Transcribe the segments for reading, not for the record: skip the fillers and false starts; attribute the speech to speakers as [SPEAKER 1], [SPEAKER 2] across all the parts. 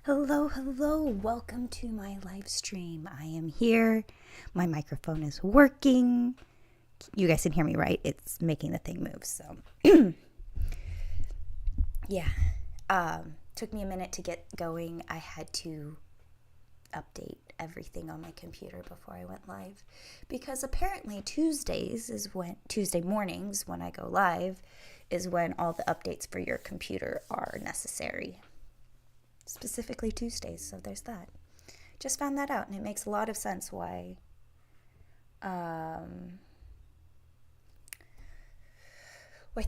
[SPEAKER 1] Hello, hello. Welcome to my live stream. I am here. My microphone is working. You guys can hear me, right? It's making the thing move. So, yeah. Took me a minute to get going. I had to update everything on my computer before I went live because apparently Tuesday mornings when I go live is when all the updates for your computer are necessary. Specifically Tuesdays, so there's that. Just found that out, and it makes a lot of sense why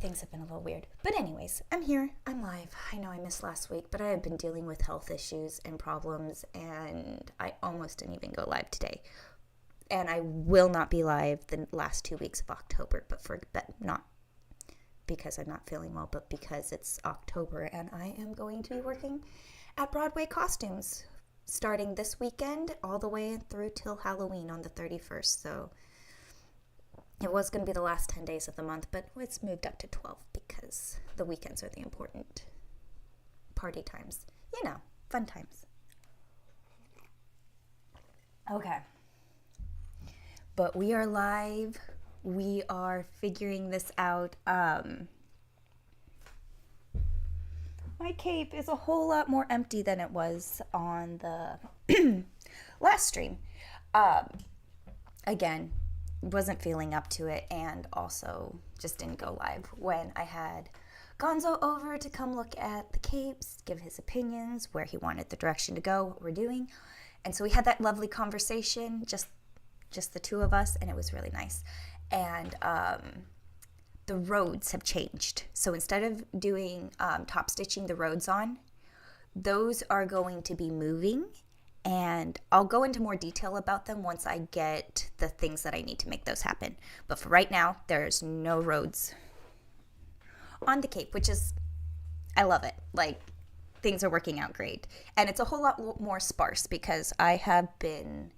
[SPEAKER 1] things have been a little weird. But anyways, I'm here, I'm live. I know I missed last week, but I have been dealing with health issues and problems, and I almost didn't even go live today. And I will not be live the last 2 weeks of October, but not because I'm not feeling well, but because it's October, and I am going to be working at Broadway Costumes starting this weekend all the way through till Halloween on the 31st. So it was going to be the last 10 days of the month, but it's moved up to 12 because the weekends are the important party times. You know, fun times. Okay. But we are live. We are figuring this out. My cape is a whole lot more empty than it was on the last stream. Again, wasn't feeling up to it, and also just didn't go live when I had Gonzo over to come look at the capes, give his opinions, where he wanted the direction to go, what we're doing. And so we had that lovely conversation, just the two of us, and it was really nice. And the roads have changed. So instead of doing top stitching the roads on, those are going to be moving, and I'll go into more detail about them once I get the things that I need to make those happen. But for right now, there's no roads on the cape, which is, I love it. Like, things are working out great. And it's a whole lot more sparse because I have been,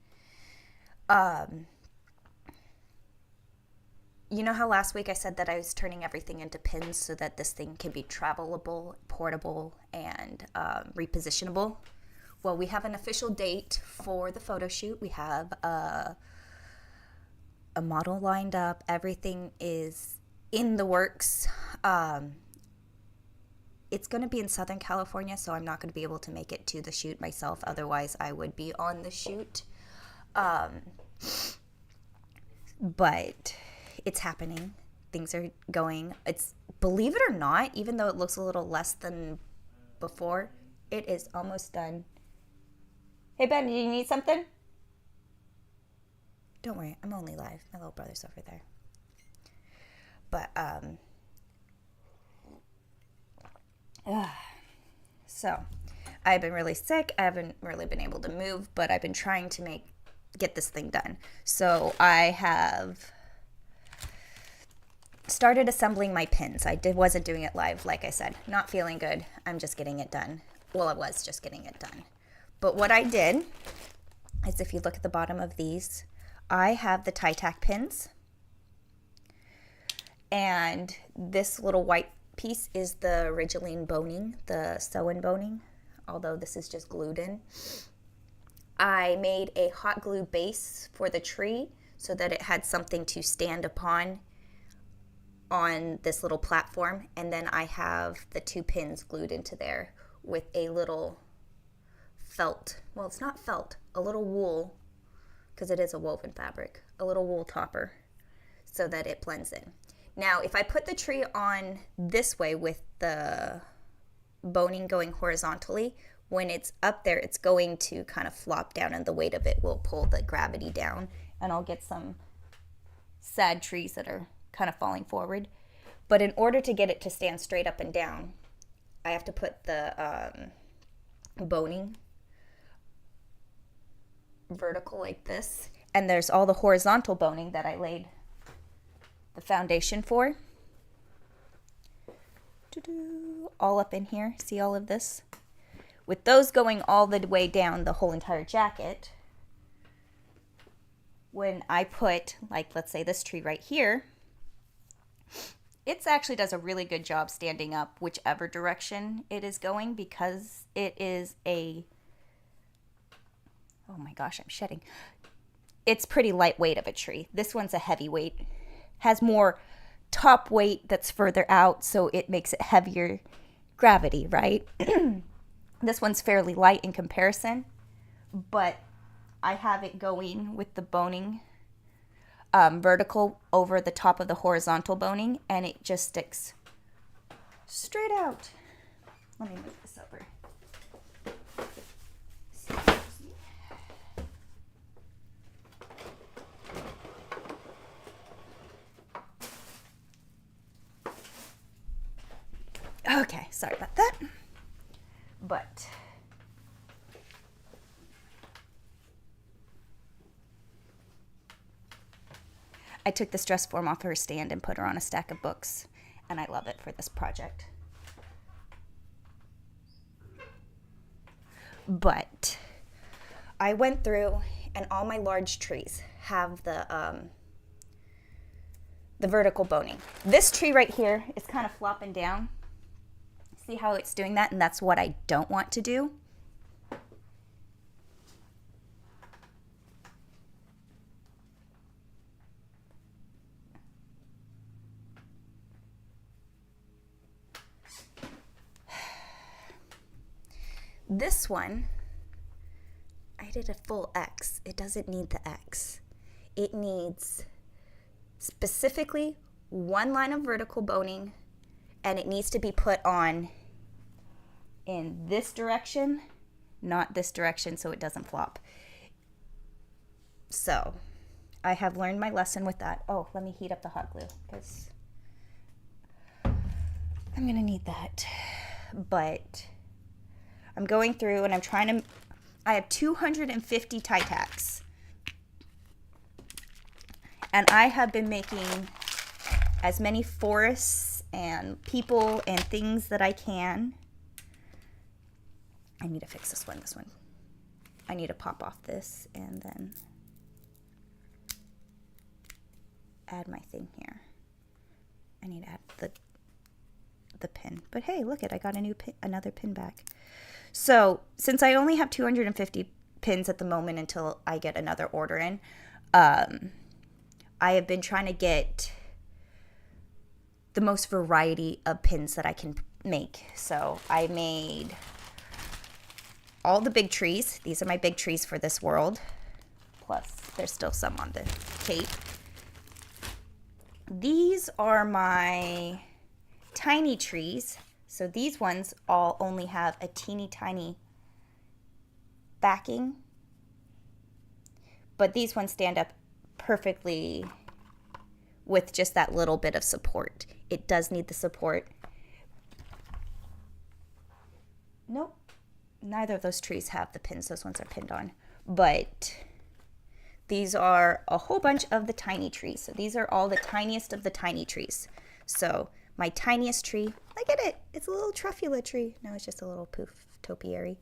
[SPEAKER 1] you know how last week I said that I was turning everything into pins so that this thing can be travelable, portable, and repositionable? Well, we have an official date for the photo shoot. We have a model lined up. Everything is in the works. It's going to be in Southern California, so I'm not going to be able to make it to the shoot myself. Otherwise, I would be on the shoot. But it's happening. Things are going. It's, believe it or not, even though it looks a little less than before, it is almost done. Hey, Ben, do you need something? Don't worry, I'm only live. My little brother's over there. But, so, I've been really sick. I haven't really been able to move, but I've been trying to get this thing done. So, I have started assembling my pins. I wasn't doing it live, like I said. Not feeling good. I'm just getting it done. Well, I was just getting it done. But what I did is, if you look at the bottom of these, I have the tie-tack pins. And this little white piece is the Ridgeline boning, the sew-in boning, although this is just glued in. I made a hot glue base for the tree so that it had something to stand upon on this little platform, and then I have the two pins glued into there with a little felt, well, it's not felt, a little wool, because it is a woven fabric, a little wool topper so that it blends in. Now, if I put the tree on this way with the boning going horizontally, when it's up there, it's going to kind of flop down, and the weight of it will pull the gravity down, and I'll get some sad trees that are kind of falling forward. But in order to get it to stand straight up and down, I have to put the boning vertical like this, and there's all the horizontal boning that I laid the foundation for. All up in here. See all of this? With those going all the way down the whole entire jacket, when I put, like, let's say this tree right here, it actually does a really good job standing up whichever direction it is going, because it is a, oh my gosh, I'm shedding. It's pretty lightweight of a tree. This one's a heavyweight, has more top weight that's further out, so it makes it heavier gravity, right? This one's fairly light in comparison, but I have it going with the boning vertical over the top of the horizontal boning, and it just sticks straight out. Let me move this over. Okay, sorry about that. But I took this dress form off her stand and put her on a stack of books, and I love it for this project. But I went through, and all my large trees have the vertical boning. This tree right here is kind of flopping down. See how it's doing that? And that's what I don't want to do. This one, I did a full X. It doesn't need the X. It needs specifically one line of vertical boning, and it needs to be put on in this direction, not this direction, so it doesn't flop. So I have learned my lesson with that. Oh, let me heat up the hot glue, because I'm gonna need that. But I'm going through and I'm trying to, I have 250 tie tacks. And I have been making as many forests and people and things that I can. I need to fix this one. I need to pop off this and then add my thing here. I need to add the pin. But hey, look it, I got a new pin, another pin back. So since I only have 250 pins at the moment until I get another order in, I have been trying to get the most variety of pins that I can make. So I made all the big trees. These are my big trees for this world. Plus, there's still some on the tape. These are my tiny trees. So these ones all only have a teeny tiny backing. But these ones stand up perfectly with just that little bit of support. It does need the support. Nope. Neither of those trees have the pins. Those ones are pinned on. But these are a whole bunch of the tiny trees. So these are all the tiniest of the tiny trees. So my tiniest tree, look at it. It's a little truffula tree. No, it's just a little poof topiary.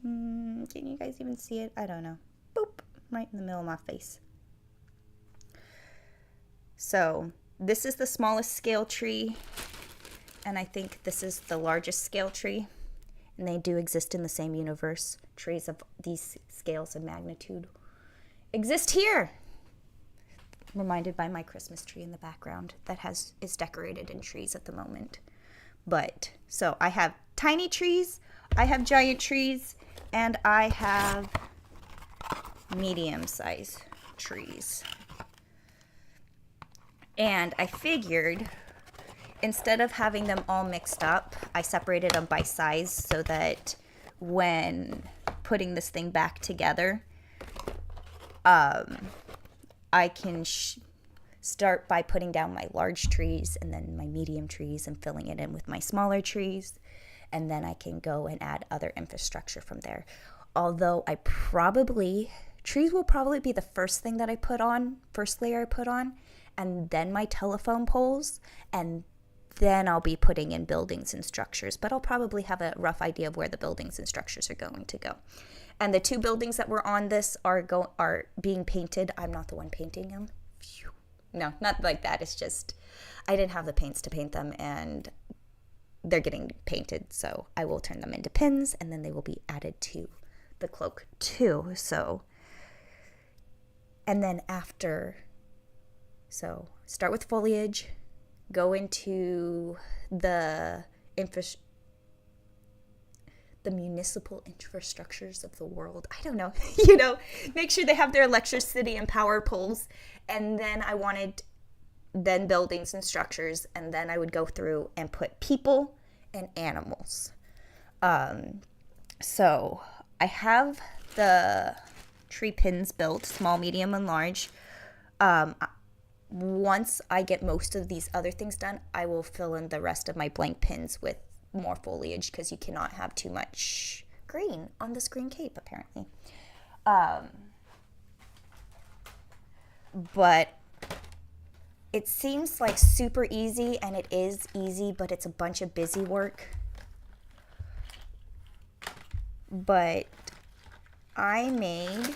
[SPEAKER 1] Can you guys even see it? I don't know. Boop. Right in the middle of my face. So this is the smallest scale tree. And I think this is the largest scale tree. And they do exist in the same universe. Trees of these scales of magnitude exist here. Reminded by my Christmas tree in the background that is decorated in trees at the moment. But so I have tiny trees, I have giant trees, and I have medium-sized trees. And I figured instead of having them all mixed up, I separated them by size so that when putting this thing back together, I can start by putting down my large trees and then my medium trees and filling it in with my smaller trees. And then I can go and add other infrastructure from there. Although trees will probably be the first thing that I put on, first layer I put on, and then my telephone poles, and then I'll be putting in buildings and structures. But I'll probably have a rough idea of where the buildings and structures are going to go. And the two buildings that were on this are being painted. I'm not the one painting them. Phew. No, not like that. It's just I didn't have the paints to paint them, and they're getting painted, so I will turn them into pins, and then they will be added to the cloak too. So, and then after, so start with foliage, go into the municipal infrastructures of the world. I don't know, make sure they have their electricity and power poles. And then I wanted then buildings and structures. And then I would go through and put people and animals. So I have the tree pins built, small, medium, and large. Once I get most of these other things done, I will fill in the rest of my blank pins with more foliage, because you cannot have too much green on this green cape, apparently. But it seems like super easy, and it is easy, but it's a bunch of busy work. But I made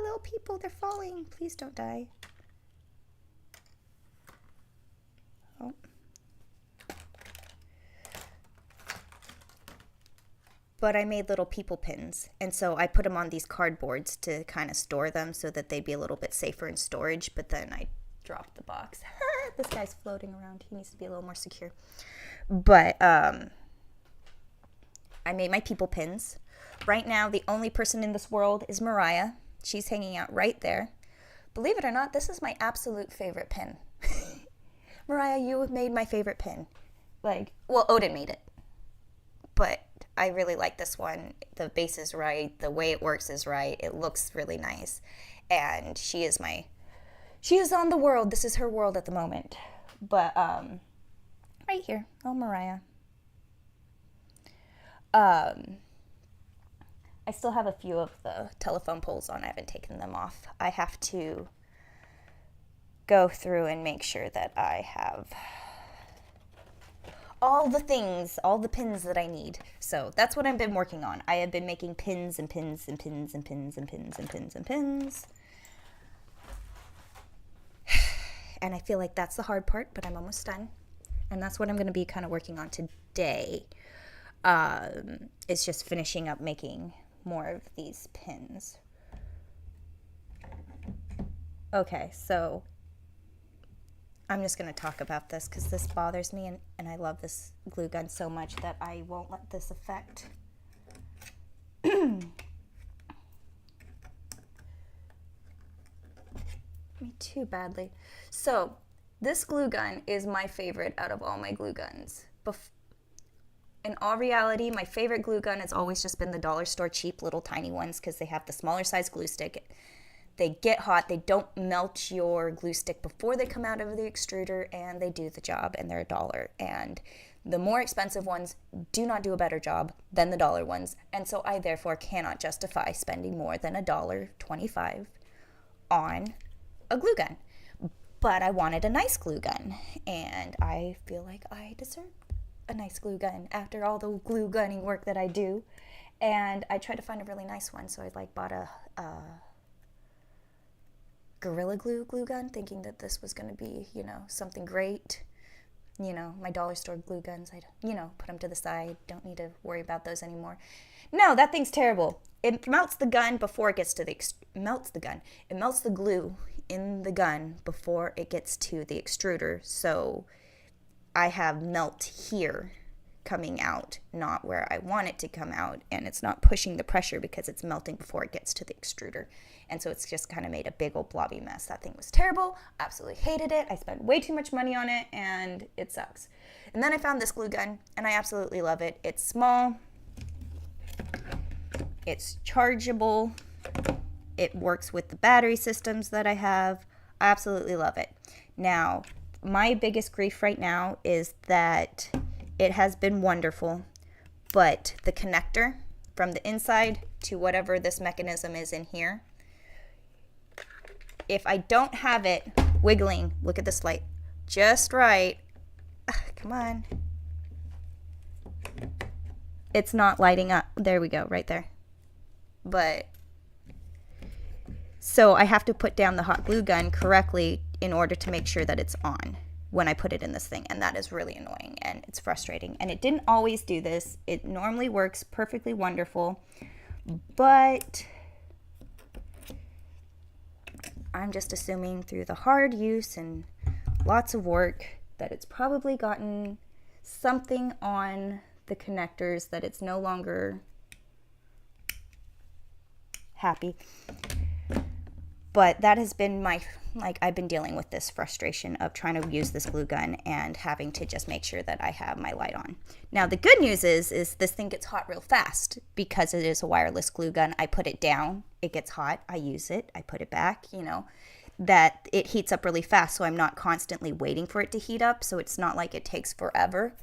[SPEAKER 1] little people, they're falling. Please don't die. Oh. But I made little people pins, and so I put them on these cardboards to kind of store them so that they'd be a little bit safer in storage. But then I dropped the box. This guy's floating around. He needs to be a little more secure. But I made my people pins. Right now, the only person in this world is Mariah. She's hanging out right there. Believe it or not, this is my absolute favorite pin. Mariah, you made my favorite pin. Well, Odin made it. But I really like this one. The base is right. The way it works is right. It looks really nice. And she is on the world. This is her world at the moment. But, right here. Oh, Mariah. I still have a few of the telephone poles on. I haven't taken them off. I have to go through and make sure that I have all the things, all the pins that I need. So that's what I've been working on. I have been making pins and pins and pins and pins and pins and pins and pins. And I feel like that's the hard part, but I'm almost done. And that's what I'm going to be kind of working on today. It's just finishing up making more of these pins. Okay, so I'm just going to talk about this because this bothers me, and I love this glue gun so much that I won't let this affect me too badly. So this glue gun is my favorite out of all my glue guns. In all reality, my favorite glue gun has always just been the dollar store cheap little tiny ones, because they have the smaller size glue stick. They get hot, they don't melt your glue stick before they come out of the extruder, and they do the job, and they're $1. And the more expensive ones do not do a better job than the dollar ones, and so I therefore cannot justify spending more than $1.25 on a glue gun. But I wanted a nice glue gun, and I feel like I deserve a nice glue gun after all the glue gunning work that I do. And I tried to find a really nice one, so I bought a Gorilla Glue gun, thinking that this was going to be, something great. My dollar store glue guns, I put them to the side, don't need to worry about those anymore. No, that thing's terrible. It melts the gun before it gets to it melts the glue in the gun before it gets to the extruder, so I have melt here coming out, not where I want it to come out, and it's not pushing the pressure because it's melting before it gets to the extruder. And so it's just kind of made a big old blobby mess. That thing was terrible. Absolutely hated it. I spent way too much money on it, and it sucks. And then I found this glue gun, and I absolutely love it. It's small. It's chargeable. It works with the battery systems that I have. I absolutely love it. Now, my biggest grief right now is that it has been wonderful, but the connector from the inside to whatever this mechanism is in here, if I don't have it wiggling, look at this light, just right, come on, it's not lighting up. There we go, right there. But So I have to put down the hot glue gun correctly in order to make sure that it's on when I put it in this thing, and that is really annoying and it's frustrating. And it didn't always do this. It normally works perfectly wonderful, but I'm just assuming through the hard use and lots of work that it's probably gotten something on the connectors that it's no longer happy. But that has been my, I've been dealing with this frustration of trying to use this glue gun and having to just make sure that I have my light on. Now, the good news is this thing gets hot real fast because it is a wireless glue gun. I put it down, it gets hot, I use it, I put it back, that it heats up really fast, so I'm not constantly waiting for it to heat up, so it's not like it takes forever.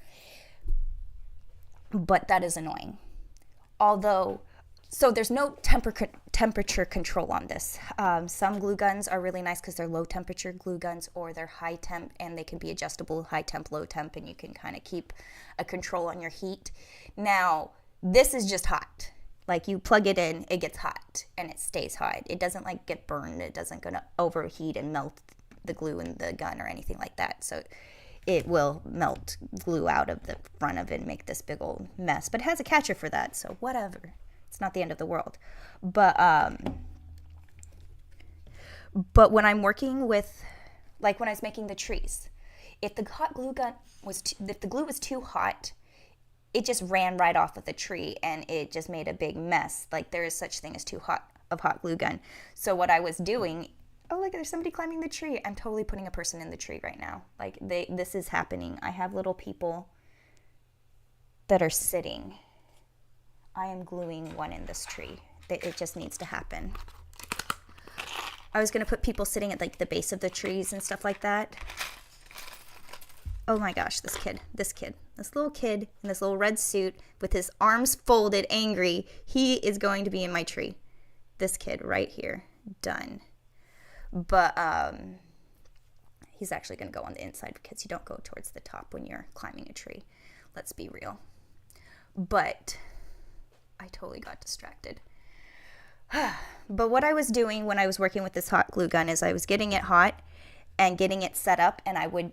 [SPEAKER 1] But that is annoying. So there's no temperature control on this. Some glue guns are really nice because they're low temperature glue guns, or they're high temp and they can be adjustable, high temp, low temp, and you can kind of keep a control on your heat. Now, this is just hot. Like, you plug it in, it gets hot and it stays hot. It doesn't get burned. It doesn't gonna overheat and melt the glue in the gun or anything like that. So it will melt glue out of the front of it and make this big old mess. But it has a catcher for that, so whatever. It's not the end of the world. But when I'm working with, like when I was making the trees, if the glue was too hot, it just ran right off of the tree and it just made a big mess. Like, there is such thing as too hot of hot glue gun. So what I was doing, oh, look, there's somebody climbing the tree. I'm totally putting a person in the tree right now. Like, this is happening. I have little people that are sitting. I am gluing one in this tree. It just needs to happen. I was going to put people sitting at the base of the trees and stuff like that. Oh my gosh, this little kid in this little red suit with his arms folded, angry. He is going to be in my tree. This kid right here, done. But he's actually going to go on the inside because you don't go towards the top when you're climbing a tree. Let's be real. But I totally got distracted. But what I was doing when I was working with this hot glue gun is I was getting it hot and getting it set up, and I would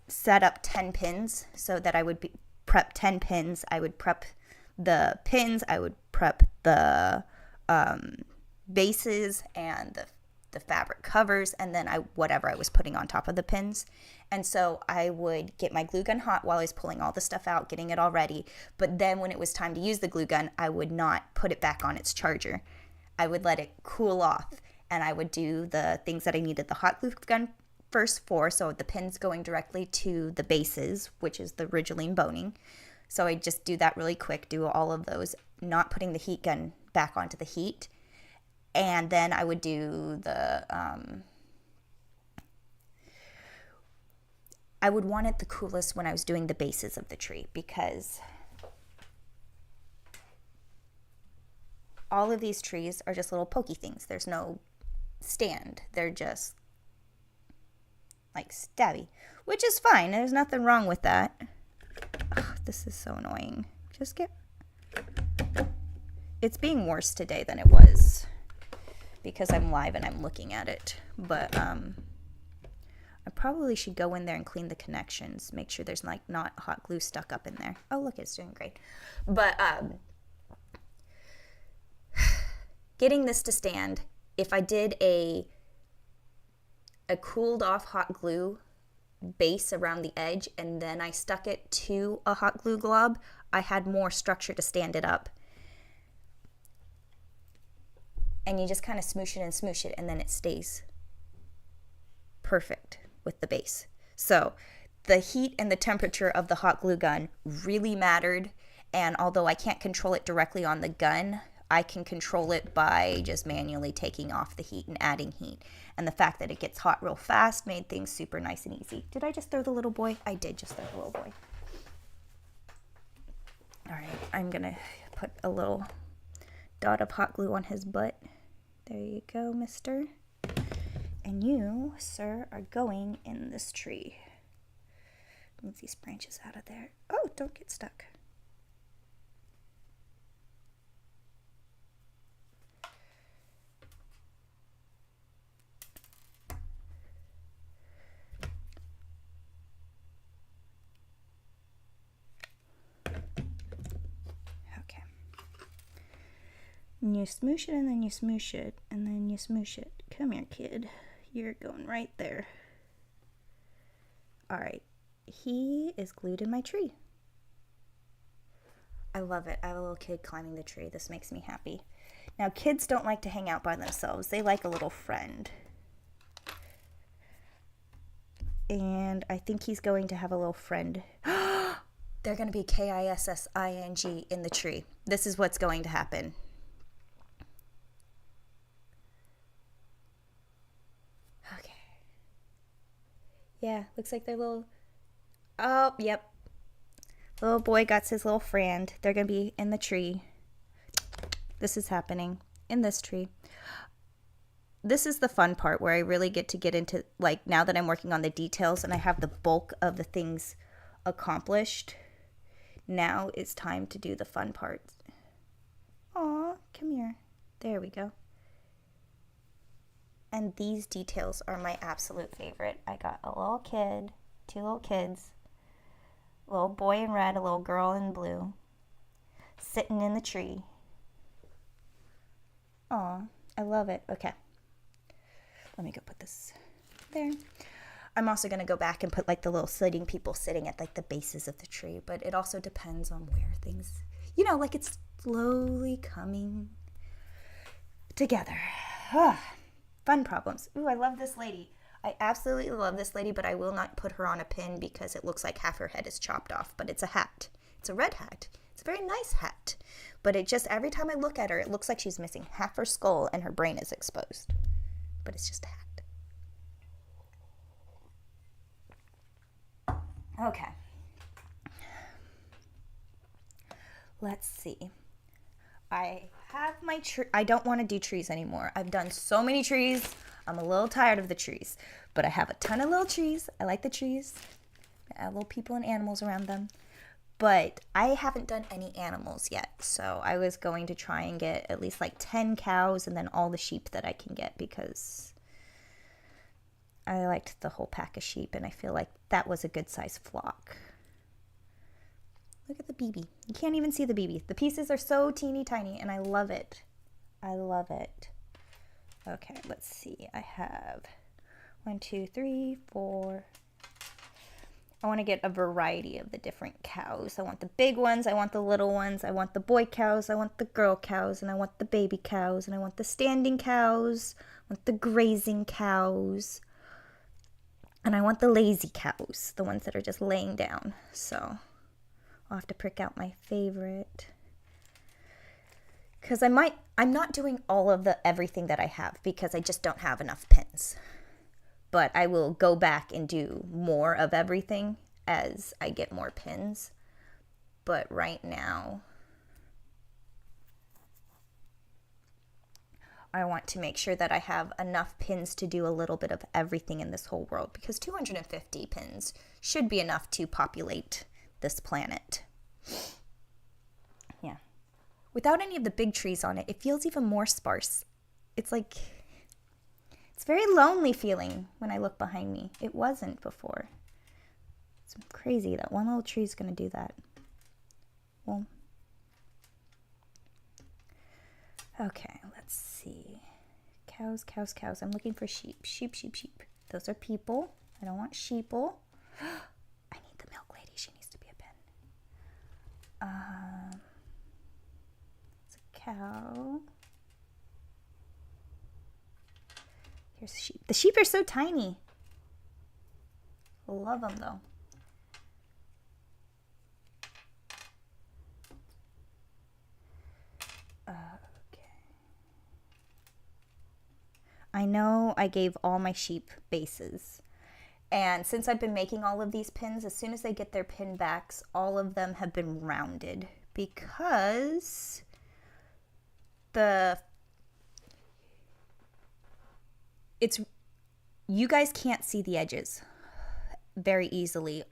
[SPEAKER 1] set up 10 pins so that I would prep 10 pins. I would prep the pins, I would prep the bases and the fabric covers, and then whatever I was putting on top of the pins. And so I would get my glue gun hot while I was pulling all the stuff out, getting it all ready. But then when it was time to use the glue gun, I would not put it back on its charger. I would let it cool off, and I would do the things that I needed the hot glue gun first for, so the pins going directly to the bases, which is the Ridgeline boning. So I just do that really quick, do all of those, not putting the heat gun back onto the heat. And then I would do the, I would want it the coolest when I was doing the bases of the tree, because all of these trees are just little pokey things. There's no stand. They're just like stabby, which is fine. There's nothing wrong with that. Ugh, this is so annoying. It's being worse today than it was because I'm live and I'm looking at it. But I probably should go in there and clean the connections, make sure there's not hot glue stuck up in there. Oh, look, it's doing great. But getting this to stand, if I did a cooled off hot glue base around the edge and then I stuck it to a hot glue glob, I had more structure to stand it up. And you just kind of smoosh it and then it stays perfect with the base. So the heat and the temperature of the hot glue gun really mattered, and although I can't control it directly on the gun, I can control it by just manually taking off the heat and adding heat. And the fact that it gets hot real fast made things super nice and easy. Did I just throw the little boy? I did just throw the little boy. All right, I'm gonna put a little dot of hot glue on his butt. There you go, mister. And you, sir, are going in this tree. Move these branches out of there. Oh, don't get stuck. And you smoosh it, and then you smoosh it, and then you smoosh it. Come here, kid. You're going right there. All right. He is glued in my tree. I love it. I have a little kid climbing the tree. This makes me happy. Now, kids don't like to hang out by themselves. They like a little friend. And I think he's going to have a little friend. They're going to be Kissing in the tree. This is what's going to happen. Okay. Yeah, looks like they're little... Oh, yep. Little boy got his little friend. They're going to be in the tree. This is happening in this tree. This is the fun part where I really get into, like, now that I'm working on the details and I have the bulk of the things accomplished, now it's time to do the fun parts. Aw, come here. There we go. And these details are my absolute favorite. I got a little kid, 2 little kids, a little boy in red, a little girl in blue, sitting in the tree. Aw, I love it. Okay. Let me go put this there. I'm also going to go back and put like the little sitting people sitting at like the bases of the tree, but it also depends on where things, like it's slowly coming together. Fun problems. Ooh, I love this lady. I absolutely love this lady, but I will not put her on a pin because it looks like half her head is chopped off, but it's a hat. It's a red hat. It's a very nice hat, but it just, every time I look at her, it looks like she's missing half her skull and her brain is exposed. But it's just a hat. Okay. Let's see. I have my tree. I don't want to do trees anymore. I've done so many trees. I'm a little tired of the trees, but I have a ton of little trees. I like the trees. I have little people and animals around them, but I haven't done any animals yet. So I was going to try and get at least like 10 cows and then all the sheep that I can get because I liked the whole pack of sheep and I feel like that was a good size flock. Look at the BB. You can't even see the BB. The pieces are so teeny tiny and I love it. I love it. Okay, let's see. I have 1, 2, 3, 4. I want to get a variety of the different cows. I want the big ones. I want the little ones. I want the boy cows. I want the girl cows. And I want the baby cows. And I want the standing cows. I want the grazing cows. And I want the lazy cows. The ones that are just laying down. So I'll have to pick out my favorite. Because I'm not doing all of everything that I have because I just don't have enough pins. But I will go back and do more of everything as I get more pins. But right now, I want to make sure that I have enough pins to do a little bit of everything in this whole world. Because 250 pins should be enough to populate this planet. Yeah. Without any of the big trees on it, it feels even more sparse. It's like, it's very lonely feeling when I look behind me. It wasn't before. It's crazy that one little tree is going to do that. Well, okay, let's see. Cows, cows, cows. I'm looking for sheep. Sheep, sheep, sheep. Those are people. I don't want sheeple. I need the milk lady. She needs to be a pin. It's a cow. Here's the sheep. The sheep are so tiny. Love them though. Okay. I know I gave all my sheep bases. And since I've been making all of these pins, as soon as they get their pin backs, all of them have been rounded because you guys can't see the edges very easily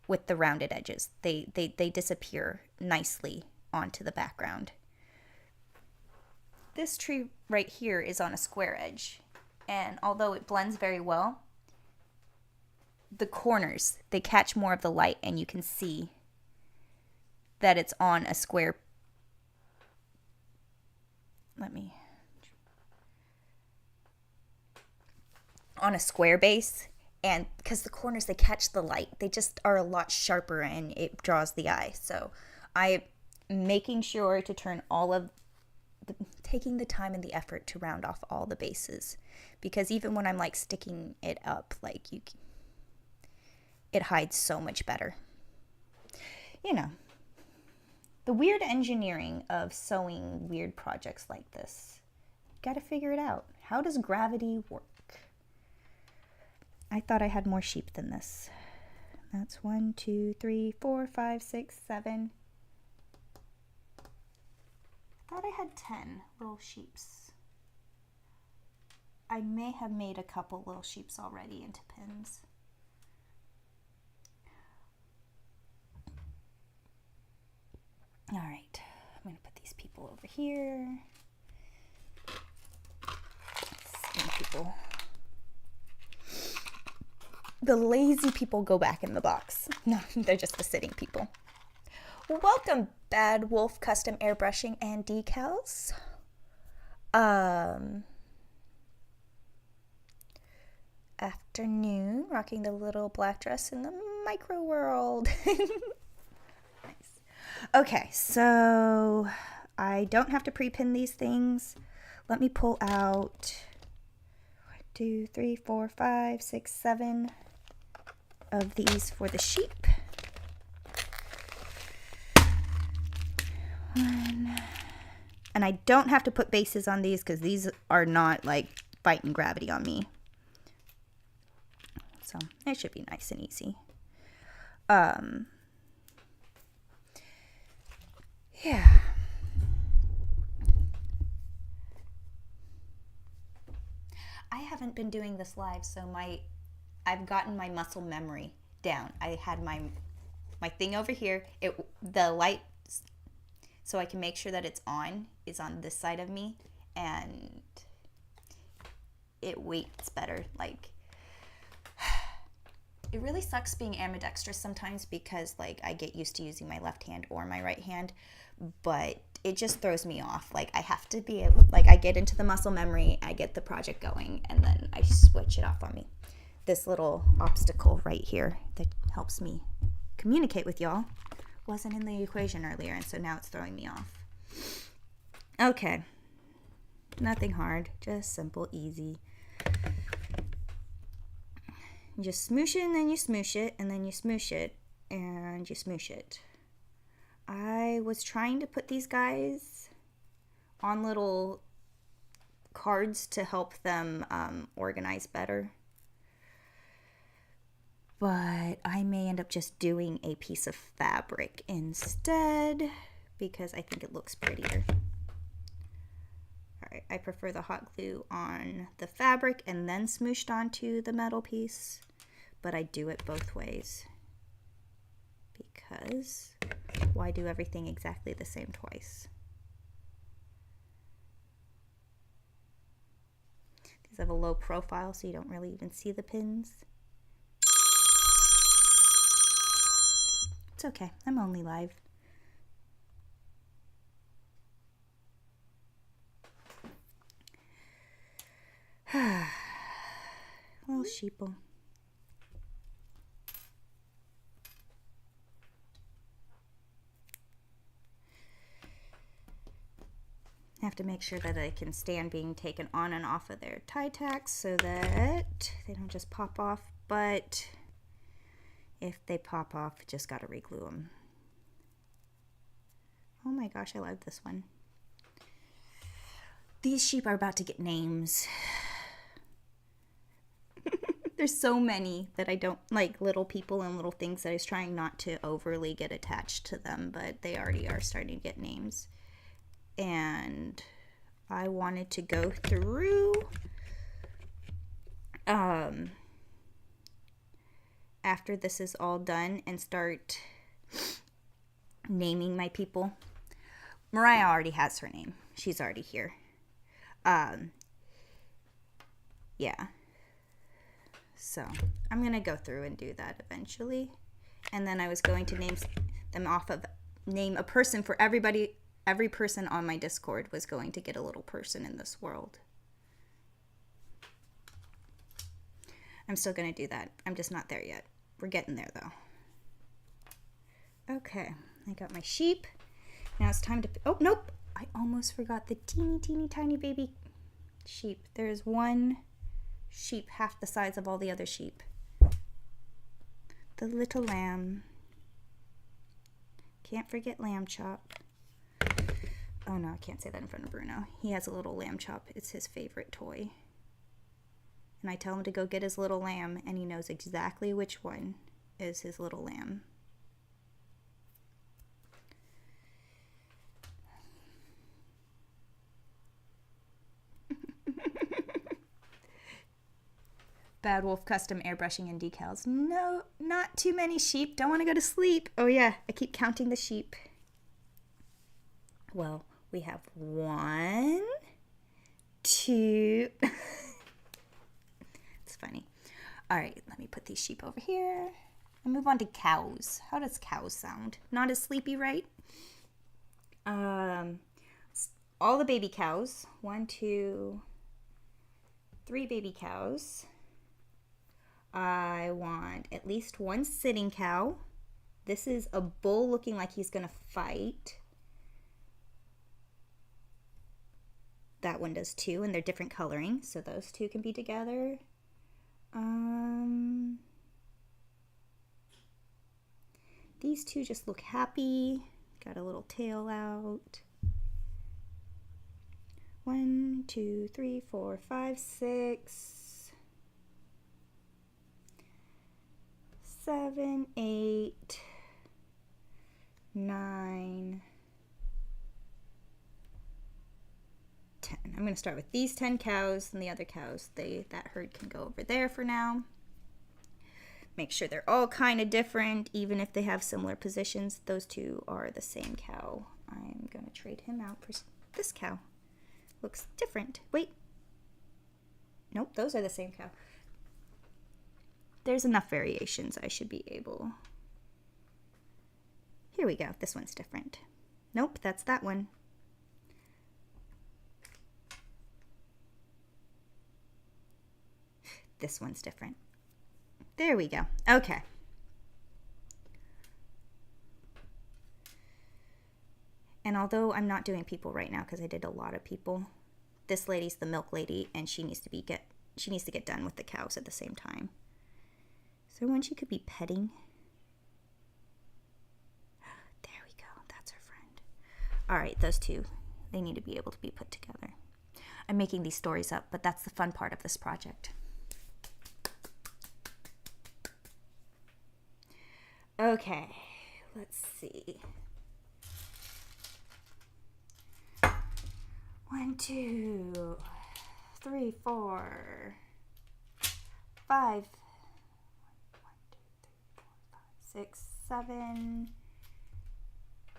[SPEAKER 1] with the rounded edges. They disappear nicely onto the background. This tree right here is on a square edge, and although it blends very well, the corners, they catch more of the light and you can see that it's on a square let me, on a square base, and because the corners, they catch the light, they just are a lot sharper and it draws the eye. So I'm making sure to turn all of taking the time and the effort to round off all the bases, because even when I'm like sticking it up, like it hides so much better. You know, the weird engineering of sewing weird projects like this. Got to figure it out. How does gravity work? I thought I had more sheep than this. That's 1, 2, 3, 4, 5, 6, 7. I thought I had 10 little sheeps. I may have made a couple little sheeps already into pins. All right, I'm going to put these people over here. Same people. The lazy people go back in the box. No, they're just the sitting people. Welcome, Bad Wolf Custom Airbrushing and Decals. Afternoon, rocking the little black dress in the micro world. Nice. Okay, so I don't have to pre-pin these things. Let me pull out 1, 2, 3, 4, 5, 6, 7 of these for the sheep. 1. And I don't have to put bases on these because these are not like fighting gravity on me. So it should be nice and easy. Yeah. I haven't been doing this live, so I've gotten my muscle memory down. I had my thing over here. The light, so I can make sure that it's on, is on this side of me, and it waits better. Like, it really sucks being ambidextrous sometimes because like I get used to using my left hand or my right hand, but it just throws me off. Like, I have to be able, like, I get into the muscle memory, I get the project going, and then I switch it off on me. This little obstacle right here that helps me communicate with y'all wasn't in the equation earlier, and so now it's throwing me off. Okay, nothing hard, just simple, easy. You just smoosh it, and then you smoosh it, and then you smoosh it, and you smoosh it. I was trying to put these guys on little cards to help them organize better. But I may end up just doing a piece of fabric instead because I think it looks prettier. All right, I prefer the hot glue on the fabric and then smooshed onto the metal piece, but I do it both ways because why do everything exactly the same twice? These have a low profile, so you don't really even see the pins. It's okay, I'm only live. Little sheeple. I have to make sure that I can stand being taken on and off of their tie tacks so that they don't just pop off, but if they pop off, just gotta re-glue them. Oh my gosh, I love this one. These sheep are about to get names. There's so many that I don't like, little people and little things that I was trying not to overly get attached to them, but they already are starting to get names. And I wanted to go through after this is all done and start naming my people. Mariah already has her name. She's already here. Yeah. So I'm going to go through and do that eventually. And then I was going to name them off of, name a person for everybody every person on my Discord was going to get a little person in this world. I'm still going to do that. I'm just not there yet. We're getting there though. Okay, I got my sheep. Now it's time to, oh nope, I almost forgot the teeny tiny baby sheep. There's one sheep half the size of all the other sheep. The little lamb. Can't forget Lamb Chop. Oh no, I can't say that in front of Bruno. He has a little Lamb Chop. It's his favorite toy. And I tell him to go get his little lamb, and he knows exactly which one is his little lamb. Bad Wolf custom airbrushing and decals. No, not too many sheep. Don't want to go to sleep. Oh yeah, I keep counting the sheep. Well, we have 1, 2. It's funny. All right, let me put these sheep over here and move on to cows. How does cows sound? Not as sleepy, right? All the baby cows. 1, 2, 3 baby cows. I want at least 1 sitting cow. This is a bull looking like he's gonna fight. That one does 2, and they're different coloring, so those 2 can be together. These 2 just look happy. Got a little tail out. 1, 2, 3, 4, 5, 6. 7, 8, 9, 10. I'm going to start with these 10 cows, and the other cows, that herd can go over there for now. Make sure they're all kind of different, even if they have similar positions. Those 2 are the same cow. I'm going to trade him out for this cow. Looks different. Wait. Nope, those are the same cow. There's enough variations I should be able. Here we go. This one's different. Nope, that's that one. This one's different. There we go. Okay. And although I'm not doing people right now because I did a lot of people, this lady's the milk lady, and she needs to get done with the cows at the same time. Is there one she could be petting? There we go. That's her friend. All right, those 2, they need to be able to be put together. I'm making these stories up, but that's the fun part of this project. Okay, let's see. 1, 2, 3, 4, 5. 6, 7,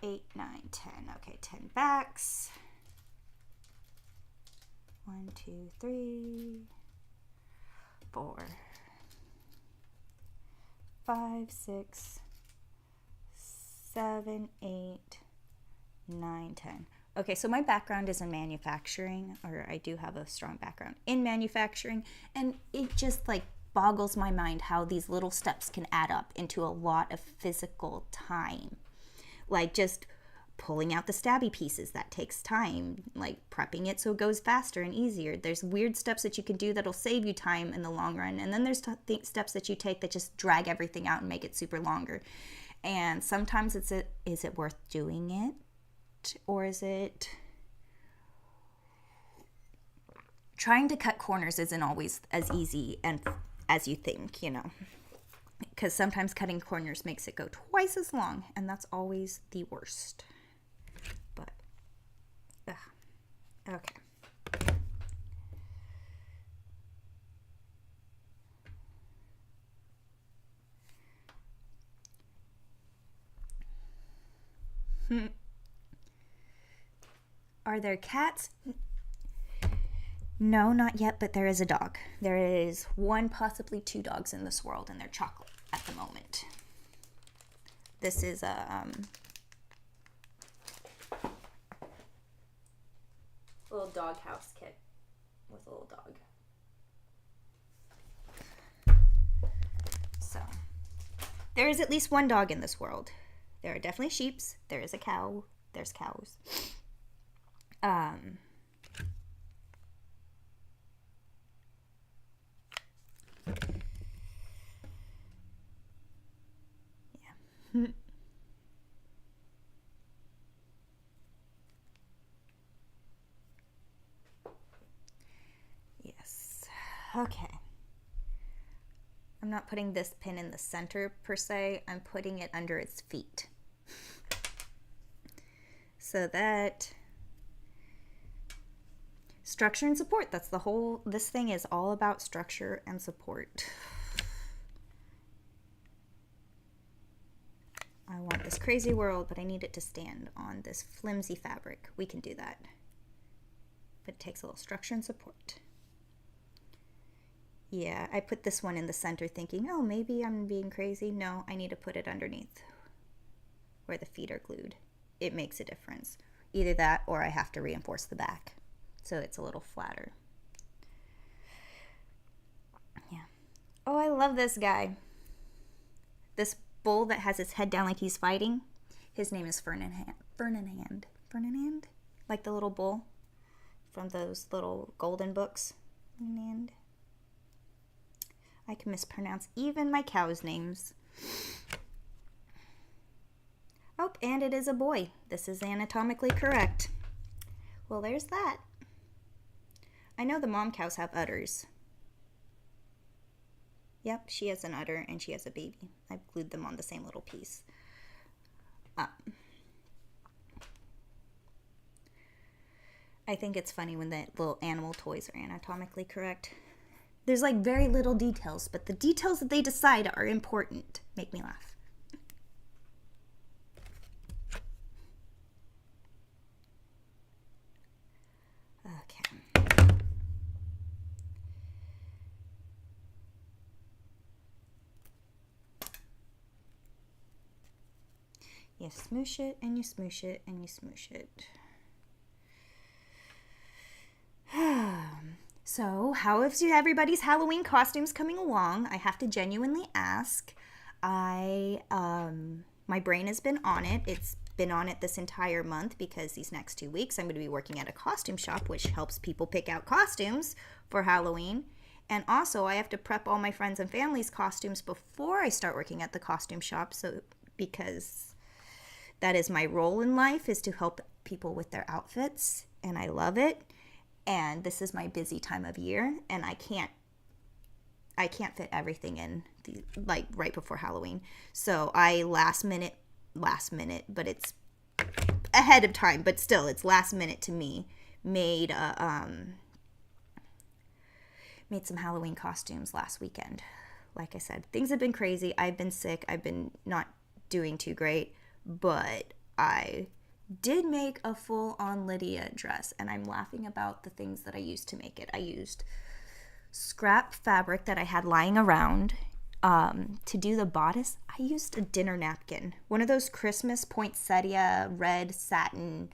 [SPEAKER 1] 8, 9, 10. Okay, 10 backs. 1, 2, 3, 4, 5, 6, 7, 8, 9, 10. Okay, so my background is in manufacturing, or I do have a strong background in manufacturing, and it just like boggles my mind how these little steps can add up into a lot of physical time. Like just pulling out the stabby pieces, that takes time. Like prepping it so it goes faster and easier. There's weird steps that you can do that'll save you time in the long run. And then there's steps that you take that just drag everything out and make it super longer. And sometimes is it worth doing it? Or is it... Trying to cut corners isn't always as easy and as you think, you know, because sometimes cutting corners makes it go twice as long, and that's always the worst. But okay. Are there cats? No, not yet, but there is a dog. There is 1, possibly 2 dogs in this world, and they're chocolate at the moment. This is a little dog house kit with a little dog. So, there is at least one dog in this world. There are definitely sheeps. There is a cow. There's cows. Yeah. Yes. Okay. I'm not putting this pin in the center per se. I'm putting it under its feet. So that structure and support, that's the whole, this thing is all about structure and support. I want this crazy world, but I need it to stand on this flimsy fabric. We can do that. But it takes a little structure and support. Yeah, I put this one in the center thinking, oh, maybe I'm being crazy. No, I need to put it underneath where the feet are glued. It makes a difference. Either that or I have to reinforce the back so it's a little flatter. Yeah. Oh, I love this guy. This bull that has his head down like he's fighting. His name is Fernand. Fernand? Like the little bull from those little golden books. Fernand. I can mispronounce even my cows' names. Oh, and it is a boy. This is anatomically correct. Well, there's that. I know the mom cows have udders. Yep, she has an udder and she has a baby. I've glued them on the same little piece. I think it's funny when the little animal toys are anatomically correct. There's like very little details, but the details that they decide are important. Make me laugh. Okay. You smoosh it and you smoosh it and you smoosh it. So, how is everybody's Halloween costumes coming along? I have to genuinely ask. My brain has been on it. It's been on it this entire month because these next 2 weeks I'm going to be working at a costume shop, which helps people pick out costumes for Halloween. And also, I have to prep all my friends and family's costumes before I start working at the costume shop. So, because that is my role in life, is to help people with their outfits, and I love it. And this is my busy time of year, and I can't fit everything in like right before Halloween. So I last minute, but it's ahead of time, but still it's last minute to me. Made some Halloween costumes last weekend. Like I said, things have been crazy. I've been sick. I've been not doing too great, but I did make a full-on Lydia dress, and I'm laughing about the things that I used to make it. I used scrap fabric that I had lying around. To do the bodice, I used a dinner napkin, one of those Christmas poinsettia red satin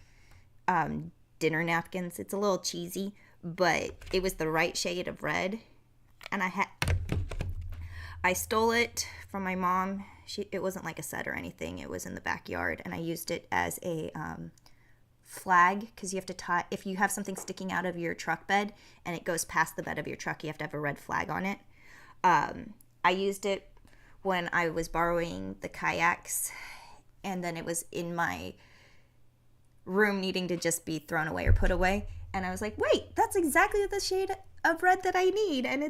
[SPEAKER 1] dinner napkins. It's a little cheesy, but it was the right shade of red, and I stole it from my mom. It wasn't like a set or anything. It was in the backyard, and I used it as a flag, because you have to tie, if you have something sticking out of your truck bed and it goes past the bed of your truck, you have to have a red flag on it. I used it when I was borrowing the kayaks, and then it was in my room needing to just be thrown away or put away, and I was like, wait, that's exactly the shade of red that I need, and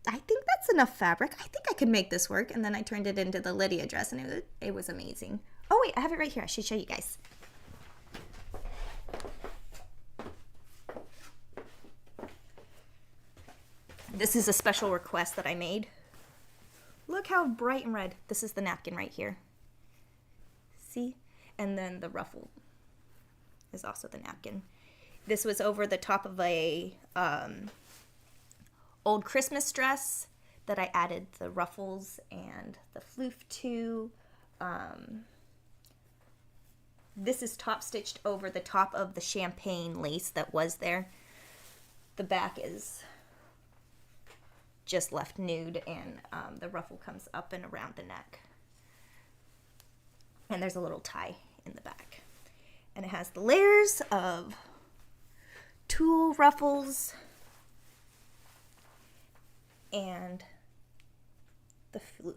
[SPEAKER 1] I think that's enough fabric. I think I could make this work. And then I turned it into the Lydia dress, and it was amazing. Oh, wait, I have it right here. I should show you guys. This is a special request that I made. Look how bright and red. This is the napkin right here. See? And then the ruffle is also the napkin. This was over the top of a old Christmas dress that I added the ruffles and the floof to. this is top stitched over the top of the champagne lace that was there. The back is just left nude, and the ruffle comes up and around the neck. And there's a little tie in the back. And it has the layers of tulle ruffles and the floof.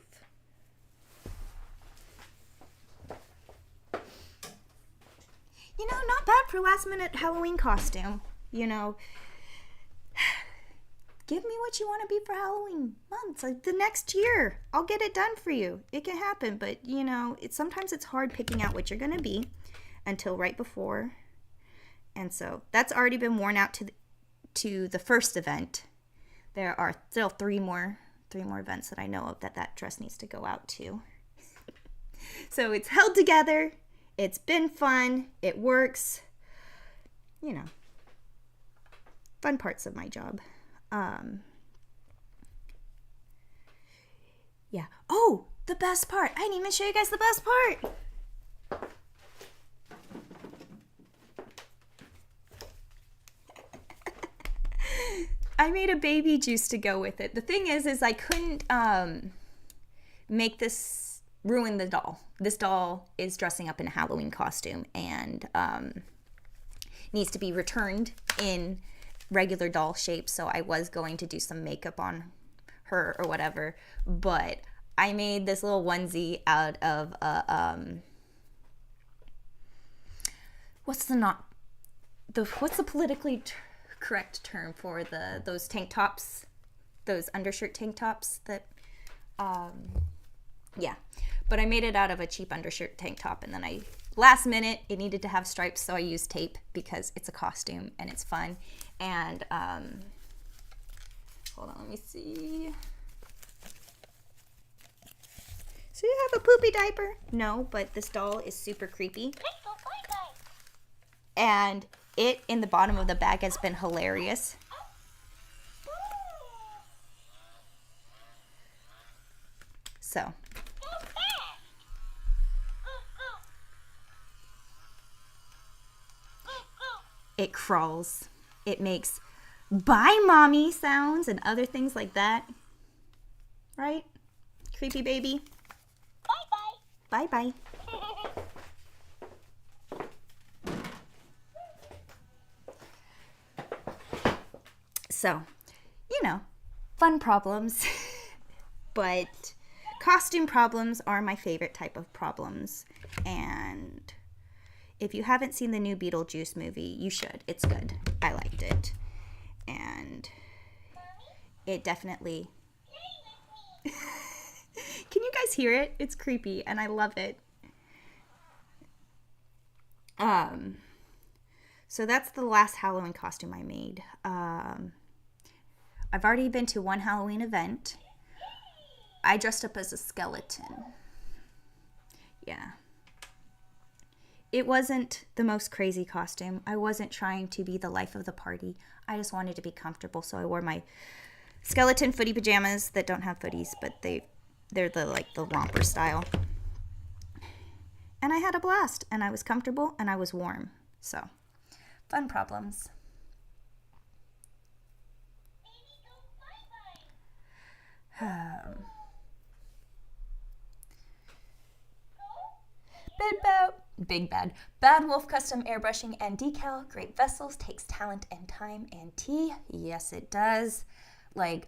[SPEAKER 1] You know, not bad for last minute Halloween costume. You know, give me what you want to be for Halloween month. Like the next year, I'll get it done for you. It can happen, but you know, sometimes it's hard picking out what you're going to be until right before. And so that's already been worn out to the first event. There are still three more events that I know of that dress needs to go out to. So it's held together. It's been fun. It works. You know, fun parts of my job. Yeah. Oh, the best part. I didn't even show you guys the best part. I made a baby juice to go with it. The thing is I couldn't make this ruin the doll. This doll is dressing up in a Halloween costume and needs to be returned in regular doll shape. So I was going to do some makeup on her or whatever, but I made this little onesie out of what's the politically correct term for those tank tops, those undershirt tank tops that yeah, but I made it out of a cheap undershirt tank top, and then last minute it needed to have stripes, so I used tape because it's a costume and it's fun. And hold on, let me see. So you have a poopy diaper? No, but this doll is super creepy. And it in the bottom of the bag has been hilarious. So it crawls. It makes bye mommy sounds and other things like that. Right? Creepy baby. Bye bye. Bye bye. So, you know, fun problems. But costume problems are my favorite type of problems. And if you haven't seen the new Beetlejuice movie, you should. It's good. I liked it. And it definitely... Can you guys hear it? It's creepy and I love it. So that's the last Halloween costume I made. I've already been to one Halloween event. I dressed up as a skeleton. Yeah. It wasn't the most crazy costume. I wasn't trying to be the life of the party. I just wanted to be comfortable, so I wore my skeleton footy pajamas that don't have footies, but they're the romper style. And I had a blast, and I was comfortable, and I was warm. So, fun problems. Big Bad. Bad Wolf Custom Airbrushing and Decal. Great Vessels. Takes talent and time and tea. Yes, it does. Like,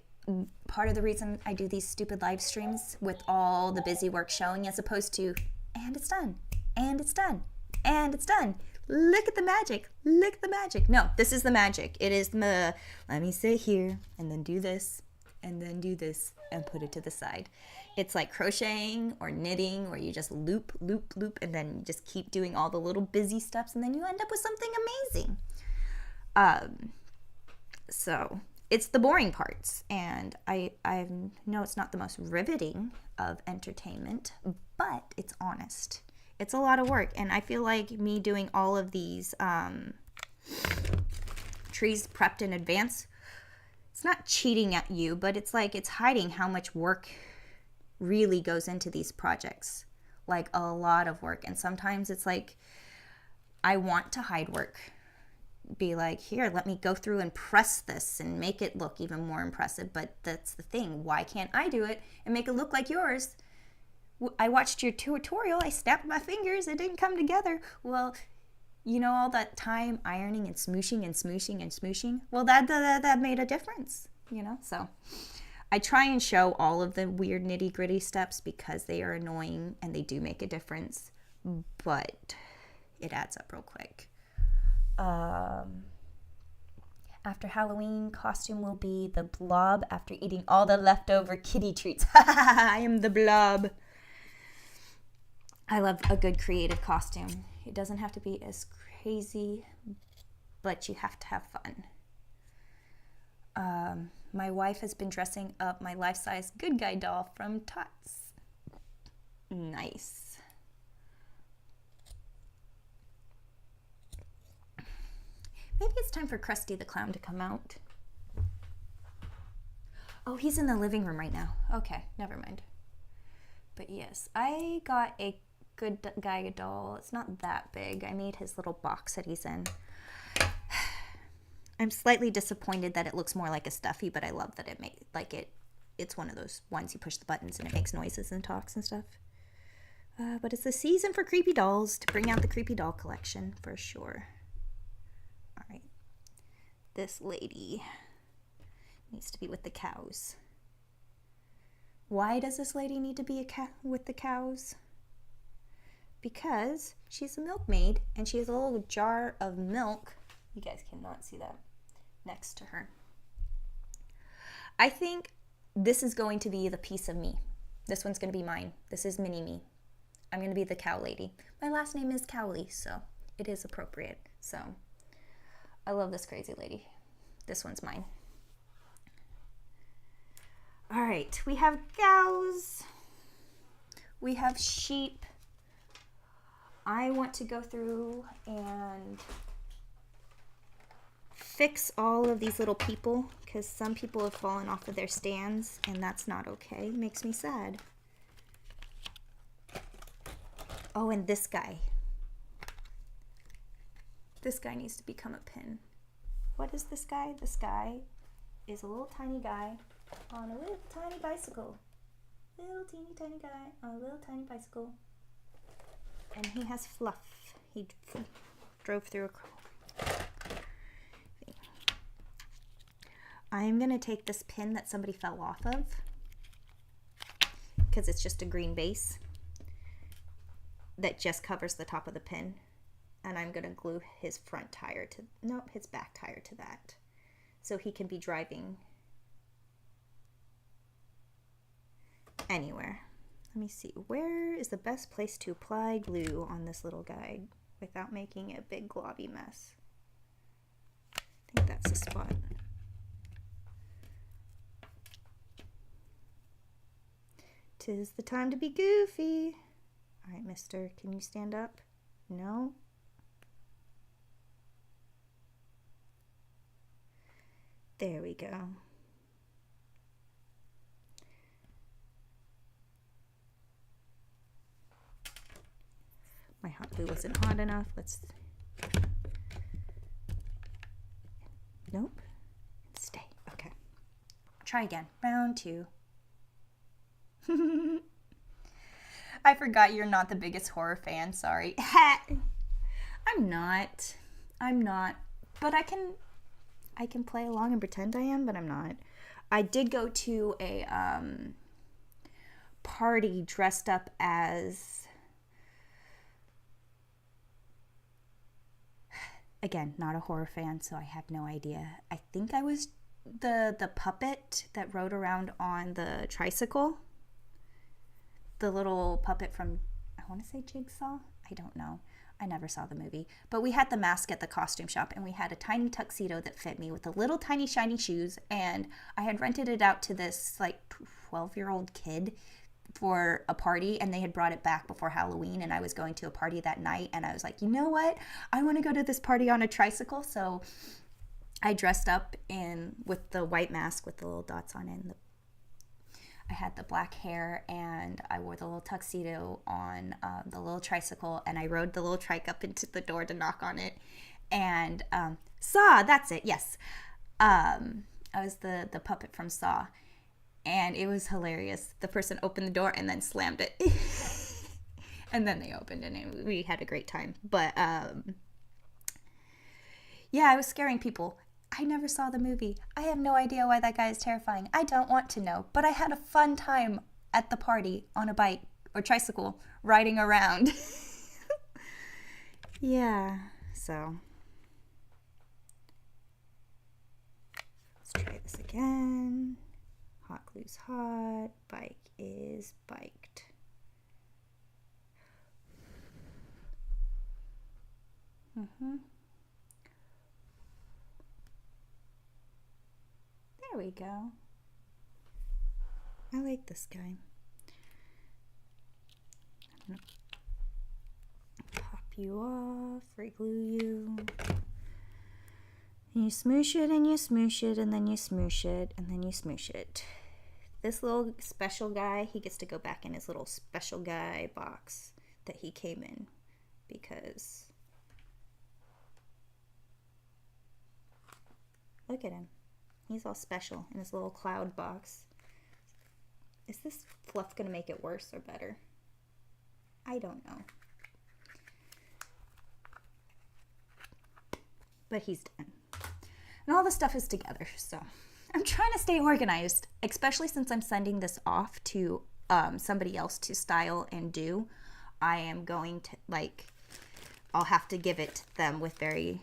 [SPEAKER 1] part of the reason I do these stupid live streams with all the busy work showing as opposed to, and it's done, and it's done, and it's done. Look at the magic. Look at the magic. No, this is the magic. It is let me sit here and then do this and then do this and put it to the side. It's like crocheting or knitting where you just loop, loop, loop, and then you just keep doing all the little busy steps and then you end up with something amazing. So it's the boring parts, and I know it's not the most riveting of entertainment, but it's honest. It's a lot of work, and I feel like me doing all of these trees prepped in advance, it's not cheating at you, but it's like it's hiding how much work really goes into these projects. Like a lot of work. And sometimes it's like I want to hide work. Be like, here, let me go through and press this and make it look even more impressive. But that's the thing. Why can't I do it and make it look like yours? I watched your tutorial. I snapped my fingers. It didn't come together. Well, you know, all that time ironing and smooshing and smooshing and smooshing. Well, that made a difference, you know? So I try and show all of the weird nitty gritty steps because they are annoying and they do make a difference, but it adds up real quick. After Halloween, costume will be the blob after eating all the leftover kitty treats. I am the blob. I love a good creative costume. It doesn't have to be as crazy, but you have to have fun. My wife has been dressing up my life-size good guy doll from Tots. Nice. Maybe it's time for Krusty the Clown to come out. Oh, he's in the living room right now. Okay, never mind. But yes, I got a good guy doll. It's not that big. I made his little box that he's in. I'm slightly disappointed that it looks more like a stuffy, but I love that it's one of those ones you push the buttons and it makes noises and talks and stuff. But it's the season for creepy dolls, to bring out the creepy doll collection for sure. All right. This lady needs to be with the cows. Why does this lady need to be with the cows? Because she's a milkmaid and she has a little jar of milk. You guys cannot see that next to her. I think this is going to be the piece of me. This one's going to be mine. This is mini me. I'm going to be the cow lady. My last name is Cowley, so it is appropriate. So I love this crazy lady. This one's mine. All right, we have cows. We have sheep. I want to go through and fix all of these little people because some people have fallen off of their stands and that's not okay. It makes me sad. Oh, and this guy. This guy needs to become a pin. What is this guy? This guy is a little tiny guy on a little tiny bicycle. Little teeny tiny guy on a little tiny bicycle. And he has fluff. He drove through a... I'm going to take this pin that somebody fell off of because it's just a green base that just covers the top of the pin. And I'm going to glue his front tire to... Nope, his back tire to that. So he can be driving anywhere. Let me see. Where is the best place to apply glue on this little guy without making a big globby mess? I think that's the spot. Tis the time to be goofy. All right, mister, can you stand up? No? There we go. My hot glue wasn't hot enough. Let's... Nope. Stay. Okay. Try again. Round 2. I forgot you're not the biggest horror fan. Sorry. I'm not. But I can play along and pretend I am, but I'm not. I did go to a party dressed up as... Again, not a horror fan, so I have no idea. I think I was the puppet that rode around on the tricycle. The little puppet from, I want to say Jigsaw? I don't know. I never saw the movie. But we had the mask at the costume shop, and we had a tiny tuxedo that fit me with the little tiny shiny shoes, and I had rented it out to this like 12-year-old kid for a party, and they had brought it back before Halloween, and I was going to a party that night, and I was like, you know what? I want to go to this party on a tricycle, so I dressed up with the white mask with the little dots on it, and I had the black hair, and I wore the little tuxedo on the little tricycle, and I rode the little trike up into the door to knock on it. And Saw, that's it, yes. I was the puppet from Saw. And it was hilarious. The person opened the door and then slammed it. And then they opened it, and we had a great time. But yeah, I was scaring people. I never saw the movie. I have no idea why that guy is terrifying. I don't want to know. But I had a fun time at the party on a bike or tricycle riding around. Yeah, so let's try this again. Hot glue's hot. Bike is biked. There we go. I like this guy. I'm gonna pop you off, reglue you. And you smoosh it and you smoosh it and then you smoosh it and then you smoosh it. This little special guy, he gets to go back in his little special guy box that he came in because look at him. He's all special in his little cloud box. Is this fluff going to make it worse or better? I don't know. But he's done. And all the stuff is together, so I'm trying to stay organized, especially since I'm sending this off to somebody else to style and do. I am going to, I'll have to give it to them with very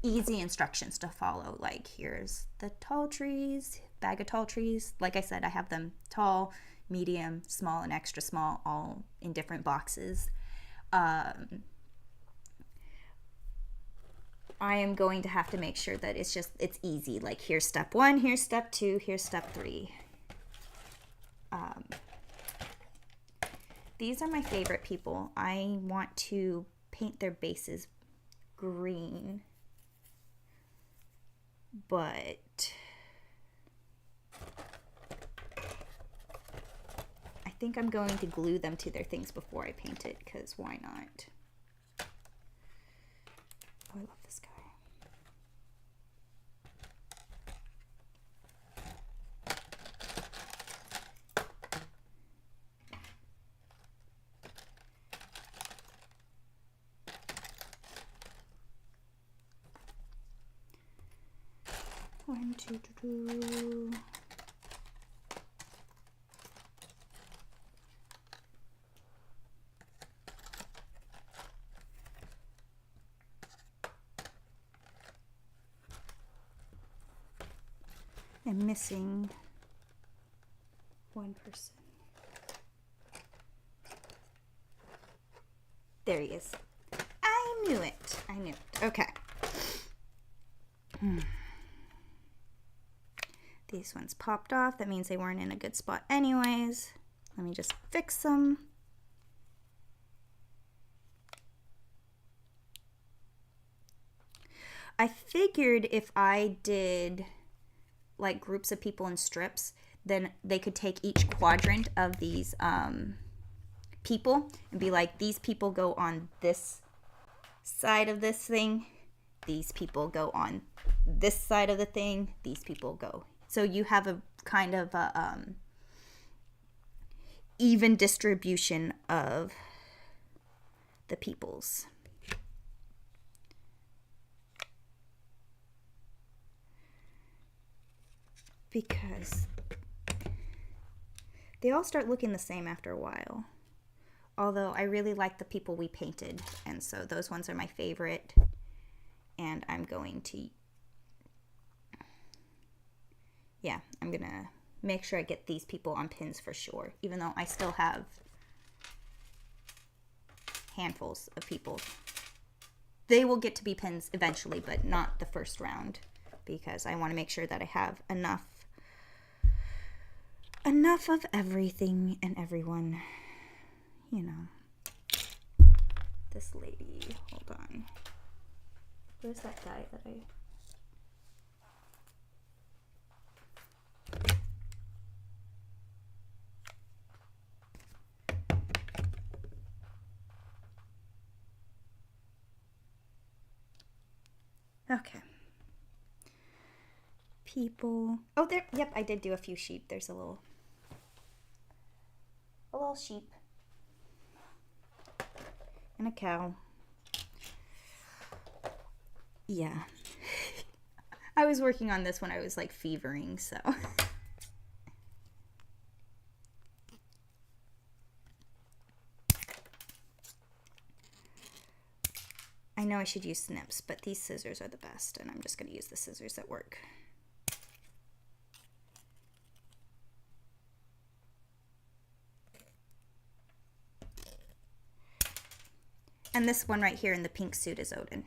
[SPEAKER 1] easy instructions to follow. Like, here's the tall trees, bag of tall trees. Like I said, I have them tall, medium, small, and extra small, all in different boxes. I am going to have to make sure that it's easy. Like, here's step 1, here's step 2, here's step 3. These are my favorite people. I want to paint their bases green, but I think I'm going to glue them to their things before I paint it, because why not? Oh, I love this guy. One, two, two. I'm missing one person. There he is. I knew it. I knew it. Okay. These ones popped off. That means they weren't in a good spot anyways. Let me just fix them. I figured if I did like groups of people in strips, then they could take each quadrant of these people and be like, these people go on this side of this thing, these people go on this side of the thing, these people go. So you have a kind of a, even distribution of the peoples. Because they all start looking the same after a while. Although I really like the people we painted, and so those ones are my favorite. And I'm going to, yeah, I'm gonna make sure I get these people on pins for sure, even though I still have handfuls of people. They will get to be pins eventually, but not the first round, because I want to make sure that I have enough of everything and everyone, you know. This lady, hold on. Where's that guy that Okay. People. Oh, there. Yep, I did do a few sheep. There's a little sheep. And a cow. Yeah. I was working on this when I was like fevering, so. I know I should use snips, but these scissors are the best, and I'm just going to use the scissors that work. And this one right here in the pink suit is Odin.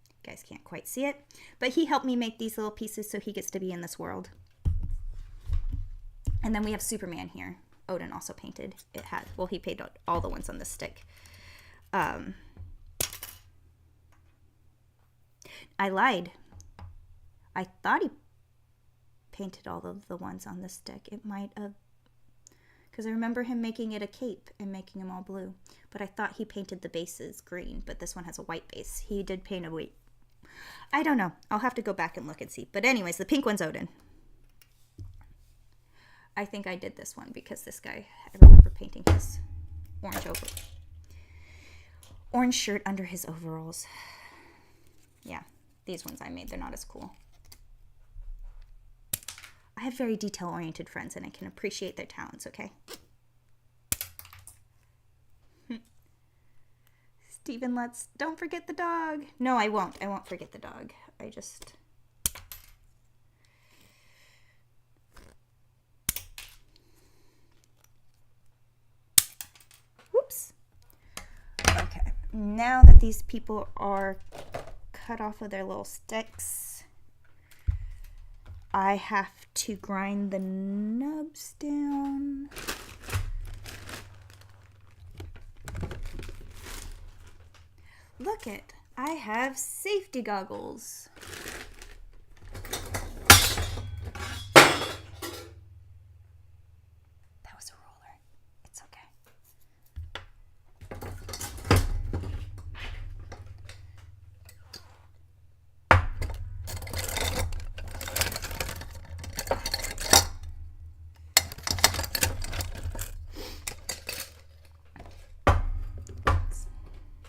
[SPEAKER 1] You guys can't quite see it, but he helped me make these little pieces so he gets to be in this world. And then we have Superman here. Odin also painted. It had, well, he painted all the ones on this stick. I lied. I thought he painted all of the ones on this stick. It might have, because I remember him making it a cape and making them all blue. But I thought he painted the bases green, but this one has a white base. He did paint a white. I don't know. I'll have to go back and look and see. But anyways, the pink one's Odin. I think I did this one because this guy, I remember painting his orange shirt under his overalls. Yeah, these ones I made, they're not as cool. I have very detail-oriented friends and I can appreciate their talents, okay? Stephen, don't forget the dog. No, I won't. I won't forget the dog. I just... Whoops. Okay, now that these people are cut off of their little sticks, I have to grind the nubs down. Look it, I have safety goggles. That was a roller. It's okay.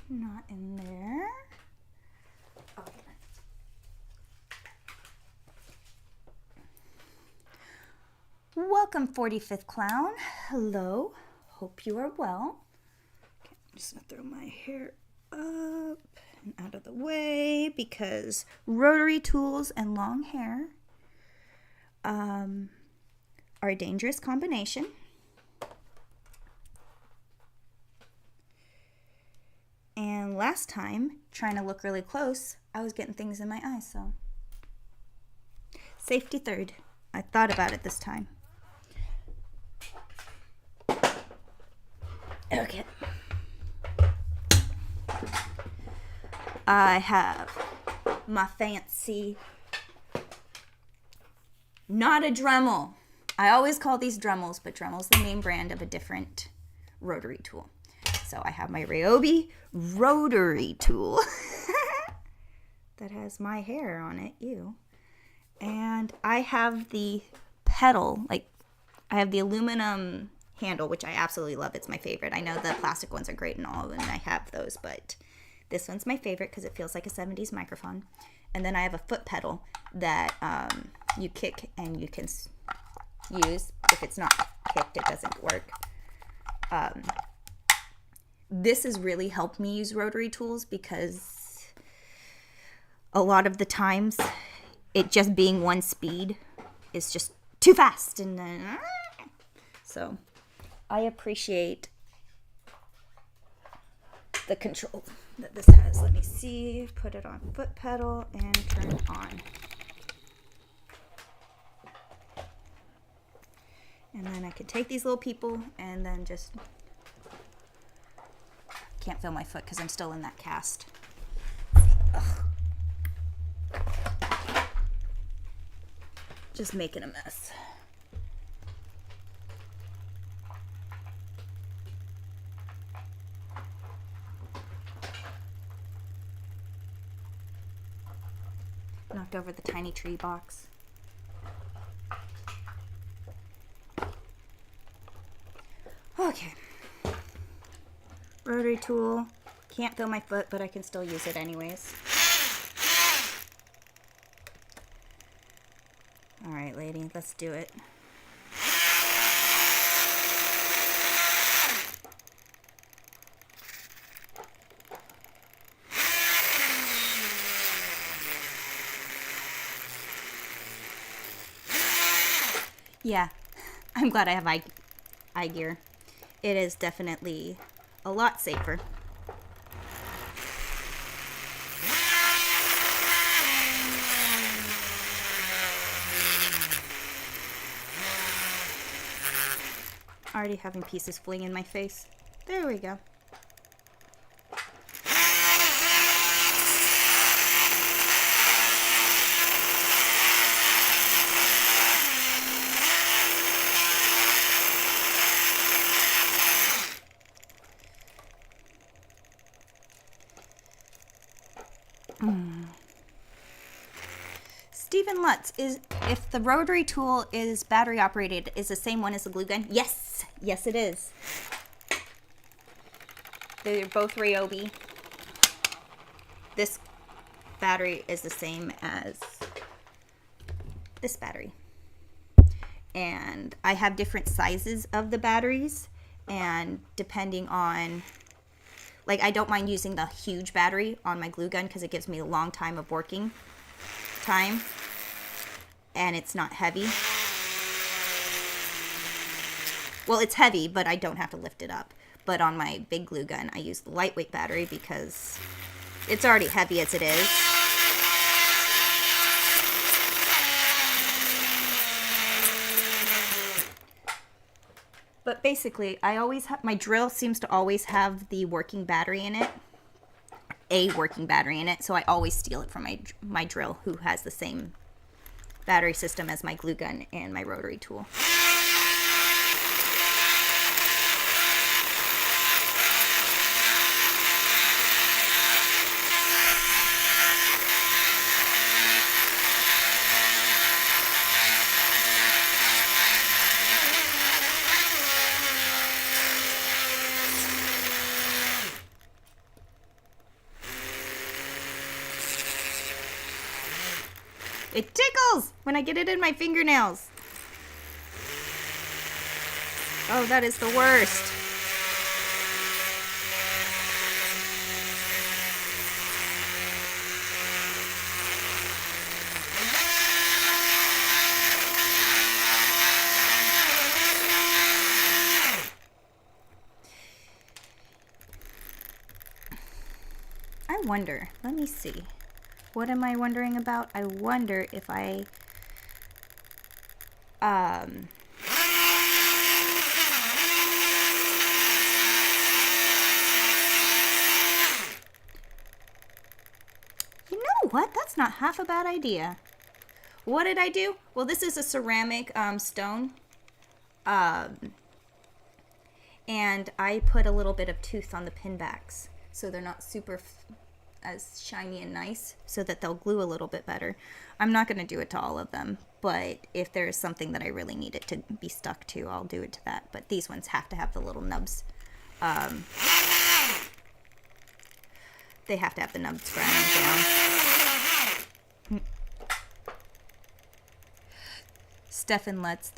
[SPEAKER 1] Not in there. Okay. Welcome, 45th Clown. Hello. Hope you are well. Okay, I'm just gonna throw my hair up and out of the way because rotary tools and long hair are a dangerous combination. And last time, trying to look really close, I was getting things in my eyes, so. Safety third. I thought about it this time. Okay. I have my fancy, not a Dremel. I always call these Dremels, but Dremel's the name brand of a different rotary tool. So I have my Ryobi rotary tool that has my hair on it, ew. And I have the pedal, like I have the aluminum handle, which I absolutely love. It's my favorite. I know the plastic ones are great and all of them, and I have those, but this one's my favorite because it feels like a 70s microphone. And then I have a foot pedal that you kick and you can use. If it's not kicked, it doesn't work. This has really helped me use rotary tools because a lot of the times it just being one speed is just too fast. And then, so I appreciate the control that this has. Let me see. Put it on foot pedal and turn it on. And then I can take these little people and then just... Can't feel my foot because I'm still in that cast. Ugh. Just making a mess. Knocked over the tiny tree box. Okay. Rotary tool. Can't feel my foot, but I can still use it anyways. All right, lady, let's do it. Yeah, I'm glad I have eye gear. It is definitely a lot safer. Already having pieces fling in my face. There we go. Stephen Lutz, if the rotary tool is battery operated, is the same one as the glue gun? Yes, yes it is. They're both Ryobi. This battery is the same as this battery. And I have different sizes of the batteries, and depending on, like, I don't mind using the huge battery on my glue gun because it gives me a long time of working time, and it's not heavy. Well, it's heavy, but I don't have to lift it up. But on my big glue gun, I use the lightweight battery because it's already heavy as it is. But basically, I always have, my drill seems to always have the working battery in it. A working battery in it, so I always steal it from my drill, who has the same battery system as my glue gun and my rotary tool. It tickles when I get it in my fingernails. Oh, that is the worst. I wonder, let me see. What am I wondering about? I wonder if I, you know what? That's not half a bad idea. What did I do? Well, this is a ceramic stone. And I put a little bit of tooth on the pin backs so they're not super as shiny and nice, so that they'll glue a little bit better. I'm not going to do it to all of them, but if there's something that I really need it to be stuck to, I'll do it to that. But these ones have to have the little nubs. They have to have the nubs ground down. Stefan Lutz,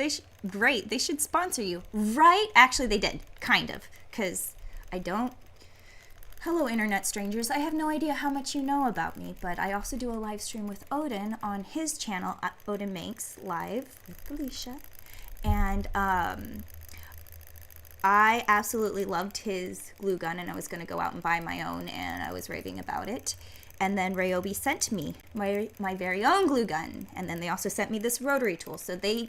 [SPEAKER 1] great, they should sponsor you, right? Actually, they did, kind of, because I don't. Hello, internet strangers. I have no idea how much you know about me, but I also do a live stream with Odin on his channel, Odin Makes Live with Felicia. And I absolutely loved his glue gun, and I was going to go out and buy my own, and I was raving about it. And then Ryobi sent me my very own glue gun, and then they also sent me this rotary tool. So they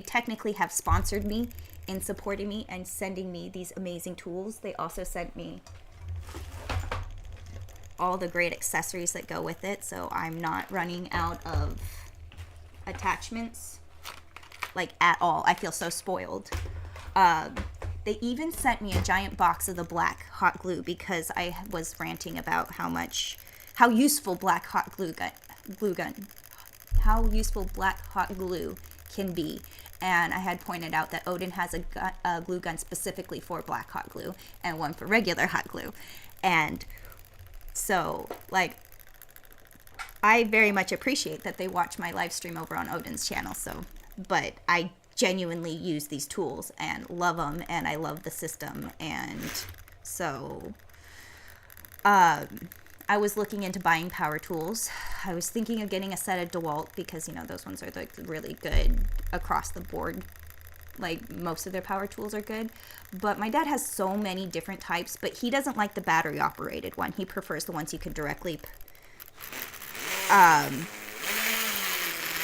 [SPEAKER 1] technically have sponsored me in supporting me and sending me these amazing tools. They also sent me all the great accessories that go with it, so I'm not running out of attachments, like, at all. I feel so spoiled. They even sent me a giant box of the black hot glue because I was ranting about how useful black hot glue glue gun, how useful black hot glue can be. And I had pointed out that Odin has a glue gun specifically for black hot glue and one for regular hot glue. And so, like, I very much appreciate that they watch my live stream over on Odin's channel. So, but I genuinely use these tools and love them, and I love the system. And so I was looking into buying power tools. I was thinking of getting a set of DeWalt because, you know, those ones are like really good across the board. Like, most of their power tools are good. But my dad has so many different types, but he doesn't like the battery operated one. He prefers the ones you can directly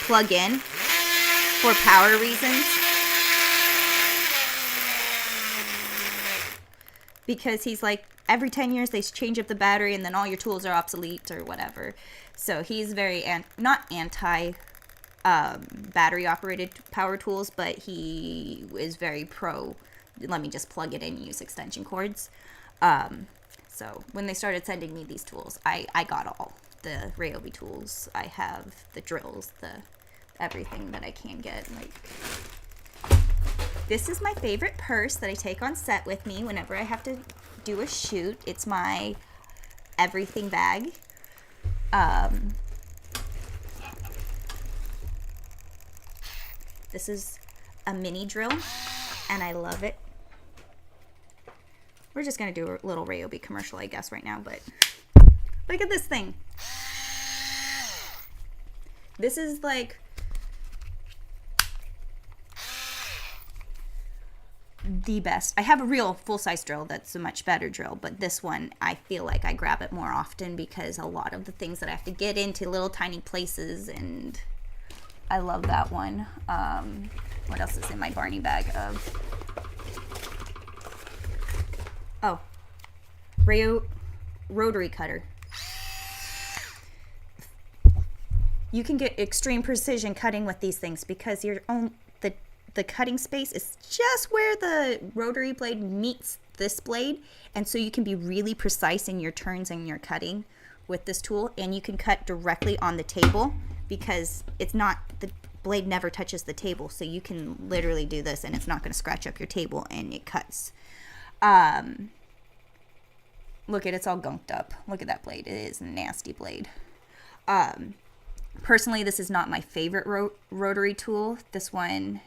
[SPEAKER 1] plug in for power reasons. Because he's like, every 10 years they change up the battery and then all your tools are obsolete or whatever. So he's very not anti battery operated power tools, but he is very pro, let me just plug it in and use extension cords. So when they started sending me these tools, I got all the Ryobi tools. I have the drills, the everything that I can get. Like, this is my favorite purse that I take on set with me whenever I have to do a shoot. It's my everything bag. This is a mini drill, and I love it. We're just going to do a little Ryobi commercial, I guess, right now, but look at this thing. This is like the best. I have a real full-size drill that's a much better drill, but this one, I feel like I grab it more often because a lot of the things that I have to get into little tiny places, and I love that one. What else is in my Barney bag of? Oh, rotary cutter. You can get extreme precision cutting with these things because the cutting space is just where the rotary blade meets this blade, and so you can be really precise in your turns and your cutting with this tool, and you can cut directly on the table because it's not, the blade never touches the table, so you can literally do this and it's not going to scratch up your table, and it cuts. Look at, it's all gunked up. Look at that blade. It is a nasty blade. Personally, this is not my favorite rotary tool. This one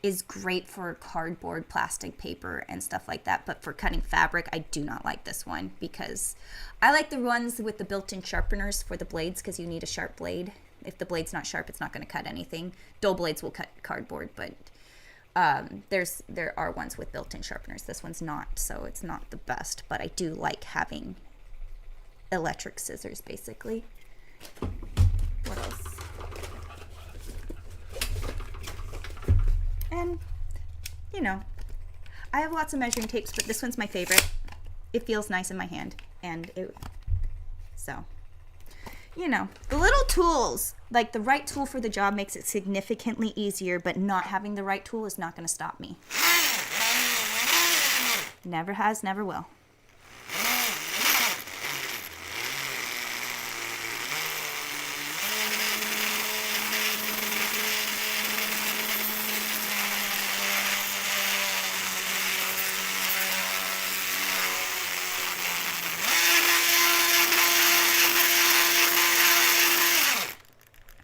[SPEAKER 1] is great for cardboard, plastic, paper, and stuff like that. But for cutting fabric, I do not like this one because I like the ones with the built-in sharpeners for the blades because you need a sharp blade. If the blade's not sharp, it's not going to cut anything. Dull blades will cut cardboard, but there are ones with built-in sharpeners. This one's not, so it's not the best. But I do like having electric scissors, basically. What else? And, you know, I have lots of measuring tapes, but this one's my favorite. It feels nice in my hand, and so, you know, the little tools, like the right tool for the job makes it significantly easier, but not having the right tool is not going to stop me. Never has, never will.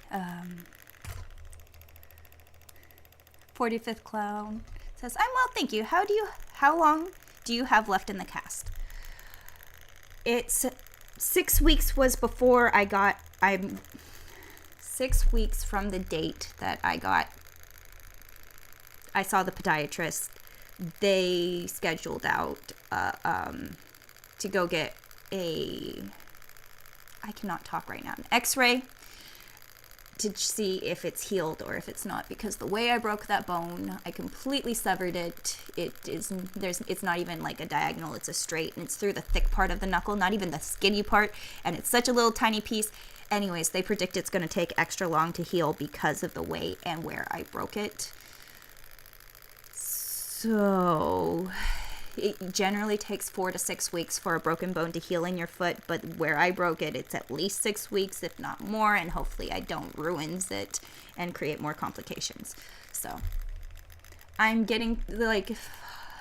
[SPEAKER 1] Um, 45th Clown says, I'm well, thank you. How long do you have left in the cast? It's 6 weeks was before I'm 6 weeks from the date that I saw the podiatrist. They scheduled out to go get I cannot talk right now, an x-ray to see if it's healed or if it's not, because the way I broke that bone, I completely severed it. It's not even like a diagonal, it's a straight, and it's through the thick part of the knuckle, not even the skinny part, and it's such a little tiny piece. Anyways, they predict it's going to take extra long to heal because of the way and where I broke it. So, It generally takes 4 to 6 weeks for a broken bone to heal in your foot, but where I broke it, it's at least 6 weeks, if not more, and hopefully I don't ruin it and create more complications. So I'm getting, like,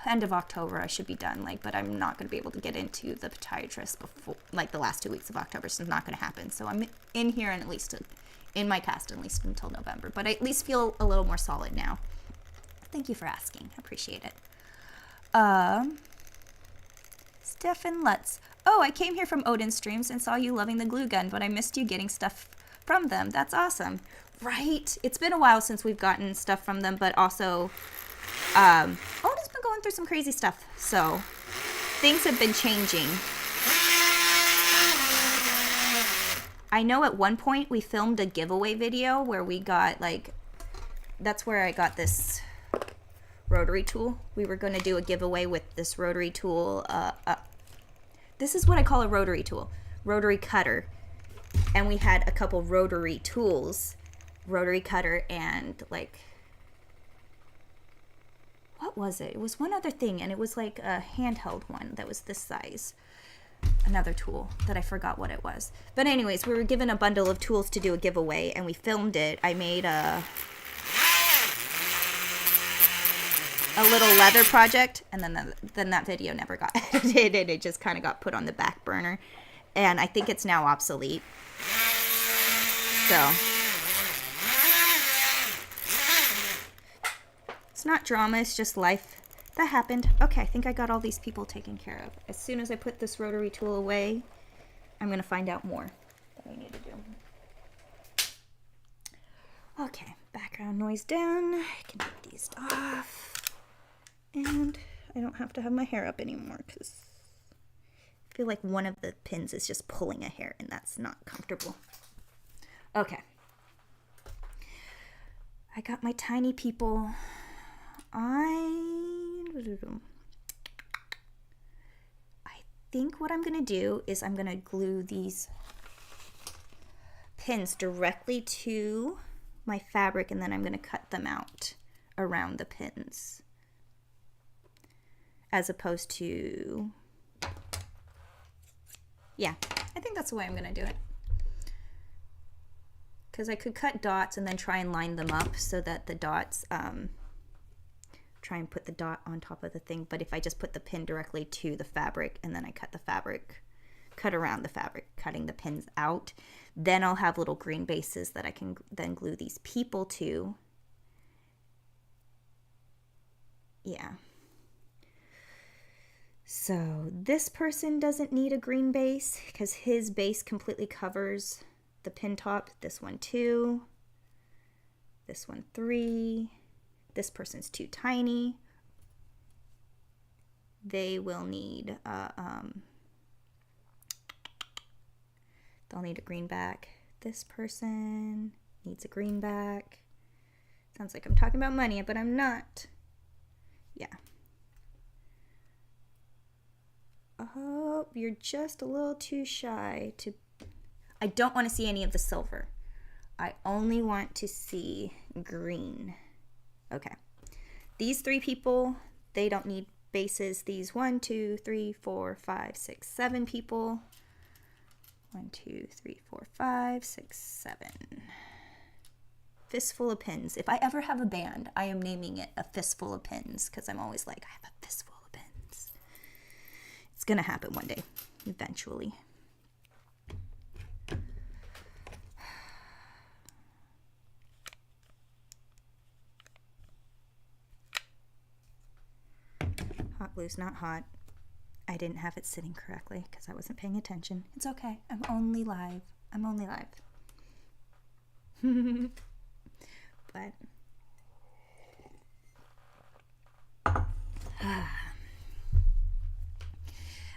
[SPEAKER 1] end of October I should be done, like, but I'm not going to be able to get into the podiatrist before, like, the last 2 weeks of October, so it's not going to happen. So I'm in here and at least in my cast at least until November, but I at least feel a little more solid now. Thank you for asking. I appreciate it. Stefan Lutz. Oh, I came here from Odin streams and saw you loving the glue gun, but I missed you getting stuff from them. That's awesome. Right? It's been a while since we've gotten stuff from them, but also, Odin's been going through some crazy stuff, so things have been changing. I know at one point we filmed a giveaway video where we got, like, that's where I got this rotary tool. We were going to do a giveaway with this rotary tool. This is what I call a rotary tool, rotary cutter. And we had a couple rotary tools, rotary cutter and, like, what was it? It was one other thing, and it was like a handheld one that was this size. Another tool that I forgot what it was. But anyways, we were given a bundle of tools to do a giveaway, and we filmed it. I made a little leather project, and then that video never got edited. It just kind of got put on the back burner, and I think it's now obsolete. So it's not drama, it's just life. That happened. Okay, I think I got all these people taken care of. As soon as I put this rotary tool away, I'm going to find out more that I need to do. Okay, background noise down. I can take these off. And I don't have to have my hair up anymore because I feel like one of the pins is just pulling a hair, and that's not comfortable. Okay. I got my tiny people. I think what I'm going to do is I'm going to glue these pins directly to my fabric, and then I'm going to cut them out around the pins, as opposed to, yeah, I think that's the way I'm going to do it. Because I could cut dots and then try and line them up so that the dots, try and put the dot on top of the thing. But if I just put the pin directly to the fabric and then I cut the fabric, cut around the fabric, cutting the pins out, then I'll have little green bases that I can then glue these people to. Yeah. So this person doesn't need a green base because his base completely covers the pin top. This one 2, this one 3. This person's too tiny. They will need, they'll need a greenback. This person needs a greenback. Sounds like I'm talking about money, but I'm not. Yeah. Oh, you're just a little too shy to, I don't want to see any of the silver. I only want to see green. Okay, these 3 people, they don't need bases. These 1, 2, 3, 4, 5, 6, 7 people. 1, 2, 3, 4, 5, 6, 7. Fistful of pins. If I ever have a band, I am naming it a fistful of pins because I'm always like, I have a fistful of pins. It's gonna happen one day, eventually. Hot glue's not hot. I didn't have it sitting correctly because I wasn't paying attention. It's okay. I'm only live. I'm only live. But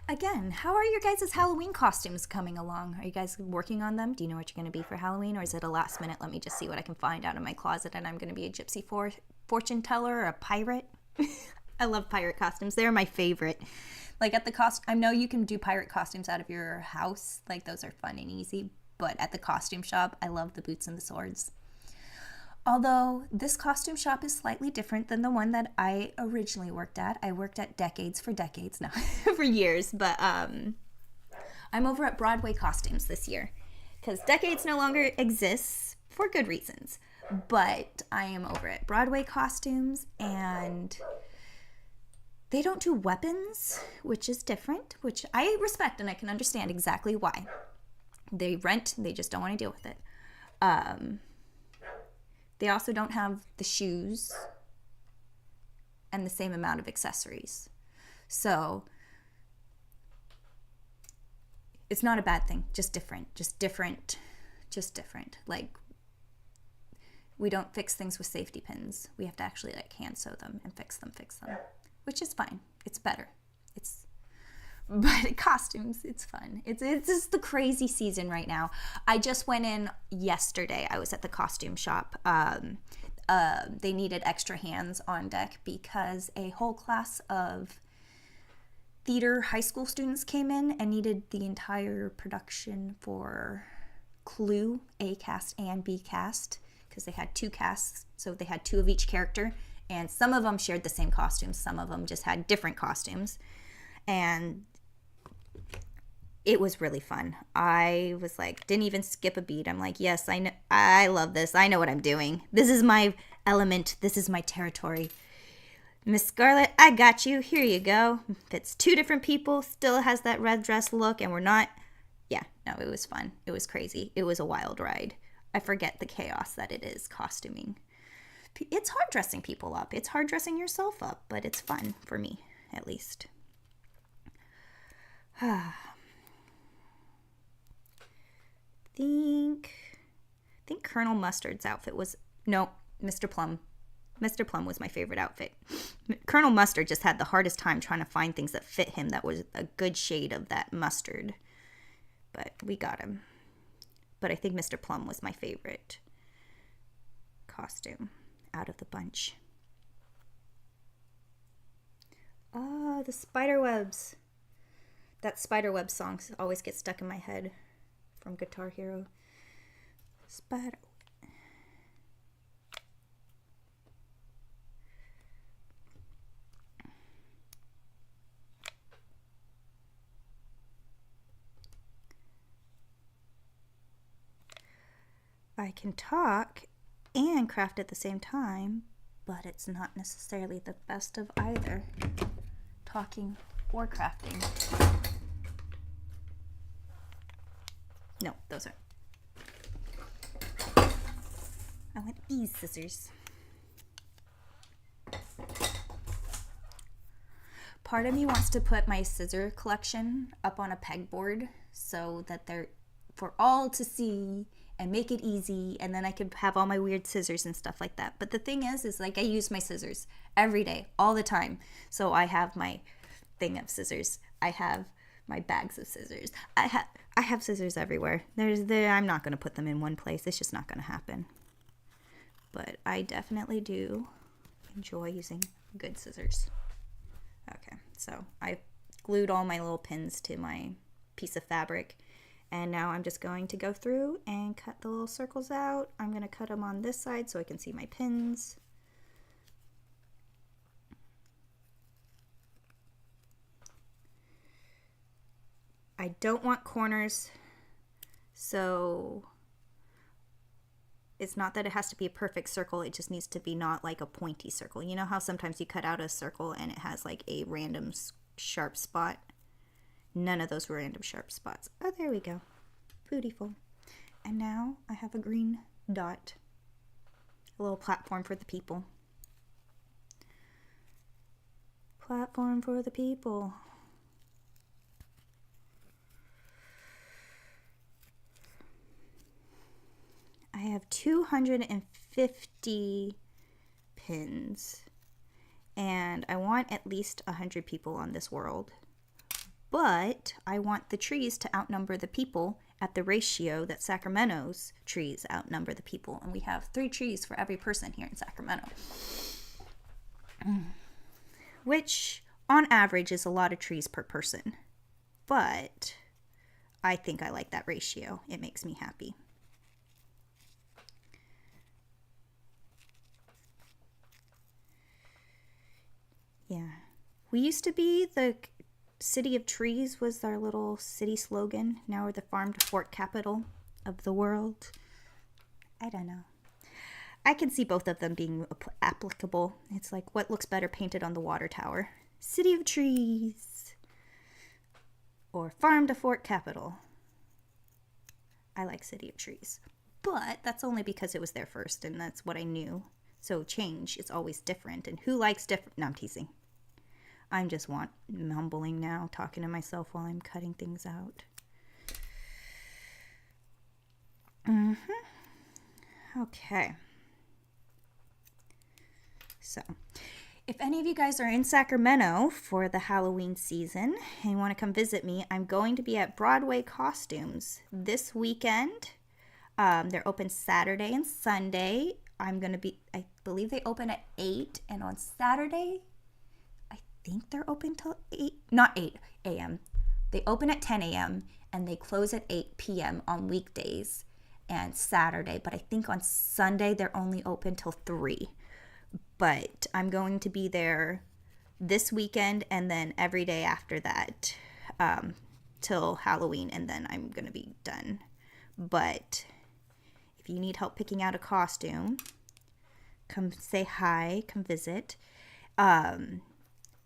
[SPEAKER 1] again, how are your guys' Halloween costumes coming along? Are you guys working on them? Do you know what you're going to be for Halloween? Or is it a last minute, let me just see what I can find out of my closet and I'm going to be a gypsy fortune teller or a pirate? I love pirate costumes. They're my favorite. Like at the I know you can do pirate costumes out of your house. Like those are fun and easy. But at the costume shop, I love the boots and the swords. Although this costume shop is slightly different than the one that I originally worked at. I worked at Decades for decades now, for years, but I'm over at Broadway Costumes this year because Decades no longer exists for good reasons. But I am over at Broadway Costumes, and they don't do weapons, which is different, which I respect and I can understand exactly why. They rent, they just don't want to deal with it. They also don't have the shoes and the same amount of accessories. So it's not a bad thing, just different. Like, we don't fix things with safety pins. We have to actually like hand sew them and fix them, which is fine. It's better. But costumes, it's fun. It's just the crazy season right now. I just went in yesterday. I was at the costume shop. They needed extra hands on deck because a whole class of theater high school students came in and needed the entire production for Clue, A cast and B cast, because they had 2 casts, so they had 2 of each character, and some of them shared the same costumes, some of them just had different costumes, and it was really fun. I was like, didn't even skip a beat. I'm like, yes, I know, I love this. I know what I'm doing. This is my element. This is my territory. Miss Scarlet, I got you. Here you go. It's 2 different people, still has that red dress look, and we're not. Yeah, no, it was fun. It was crazy. It was a wild ride. I forget the chaos that it is costuming. It's hard dressing people up. It's hard dressing yourself up, but it's fun for me, at least. I think Colonel Mustard's outfit was, no, Mr. Plum. Mr. Plum was my favorite outfit. Colonel Mustard just had the hardest time trying to find things that fit him that was a good shade of that mustard. But we got him. But I think Mr. Plum was my favorite costume out of the bunch. Oh, the spiderwebs. That spiderweb song always gets stuck in my head from Guitar Hero. Spider. I can talk and craft at the same time, but it's not necessarily the best of either, talking or crafting. No, those are. I want these scissors. Part of me wants to put my scissor collection up on a pegboard so that they're for all to see and make it easy, and then I could have all my weird scissors and stuff like that. But the thing is like I use my scissors every day, all the time. So I have my thing of scissors. I have my bags of scissors. I have scissors everywhere. I'm not going to put them in one place. It's just not going to happen. But I definitely do enjoy using good scissors. Okay, so I glued all my little pins to my piece of fabric. And now I'm just going to go through and cut the little circles out. I'm going to cut them on this side so I can see my pins. I don't want corners, so it's not that it has to be a perfect circle. It just needs to be not like a pointy circle. You know how sometimes you cut out a circle and it has like a random sharp spot? None of those were random sharp spots. Oh, there we go. Beautiful. And now I have a green dot. A little platform for the people. Platform for the people. I have 250 pins. And I want at least 100 people on this world. But I want the trees to outnumber the people at the ratio that Sacramento's trees outnumber the people. And we have 3 trees for every person here in Sacramento. Which, on average, is a lot of trees per person. But I think I like that ratio. It makes me happy. Yeah. We used to be the City of Trees was our little city slogan. Now we're the farm to fork capital of the world. I don't know. I can see both of them being applicable. It's like, what looks better painted on the water tower? City of Trees or farm to fork capital. I like City of Trees. But that's only because it was there first and that's what I knew. So change is always different. And who likes different? No, I'm teasing. I'm just mumbling now, talking to myself while I'm cutting things out. Okay. So, if any of you guys are in Sacramento for the Halloween season and you want to come visit me, I'm going to be at Broadway Costumes this weekend. They're open Saturday and Sunday. I believe they open at 8, and on Saturday, I think they're open till 8, not 8 a.m. They open at 10 a.m. and they close at 8 p.m. on weekdays and Saturday, but I think on Sunday they're only open till 3. But I'm going to be there this weekend and then every day after that till Halloween, and then I'm going to be done. But if you need help picking out a costume, come say hi, come visit.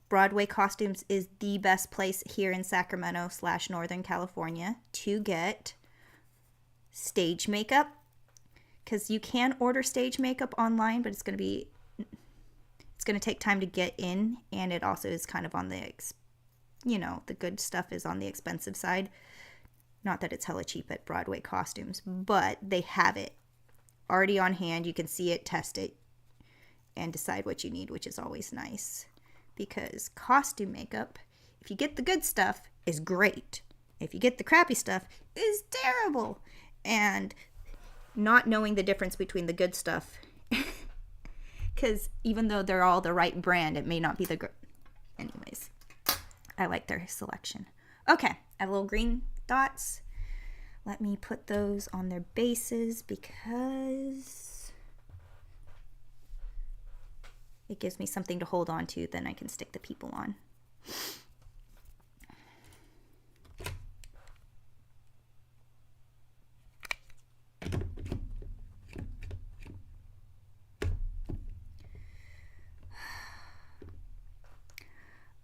[SPEAKER 1] Broadway Costumes is the best place here in Sacramento / Northern California to get stage makeup, because you can order stage makeup online, but it's going to take time to get in, and it also is kind of on the the good stuff is on the expensive side. Not that it's hella cheap at Broadway Costumes, but they have it already on hand. You can see it, test it, and decide what you need, which is always nice. Because costume makeup, if you get the good stuff, is great. If you get the crappy stuff, is terrible. And not knowing the difference between the good stuff, because even though they're all the right brand, it may not be the good. Anyways, I like their selection. Okay, I have little green dots. Let me put those on their bases because it gives me something to hold on to, then I can stick the people on.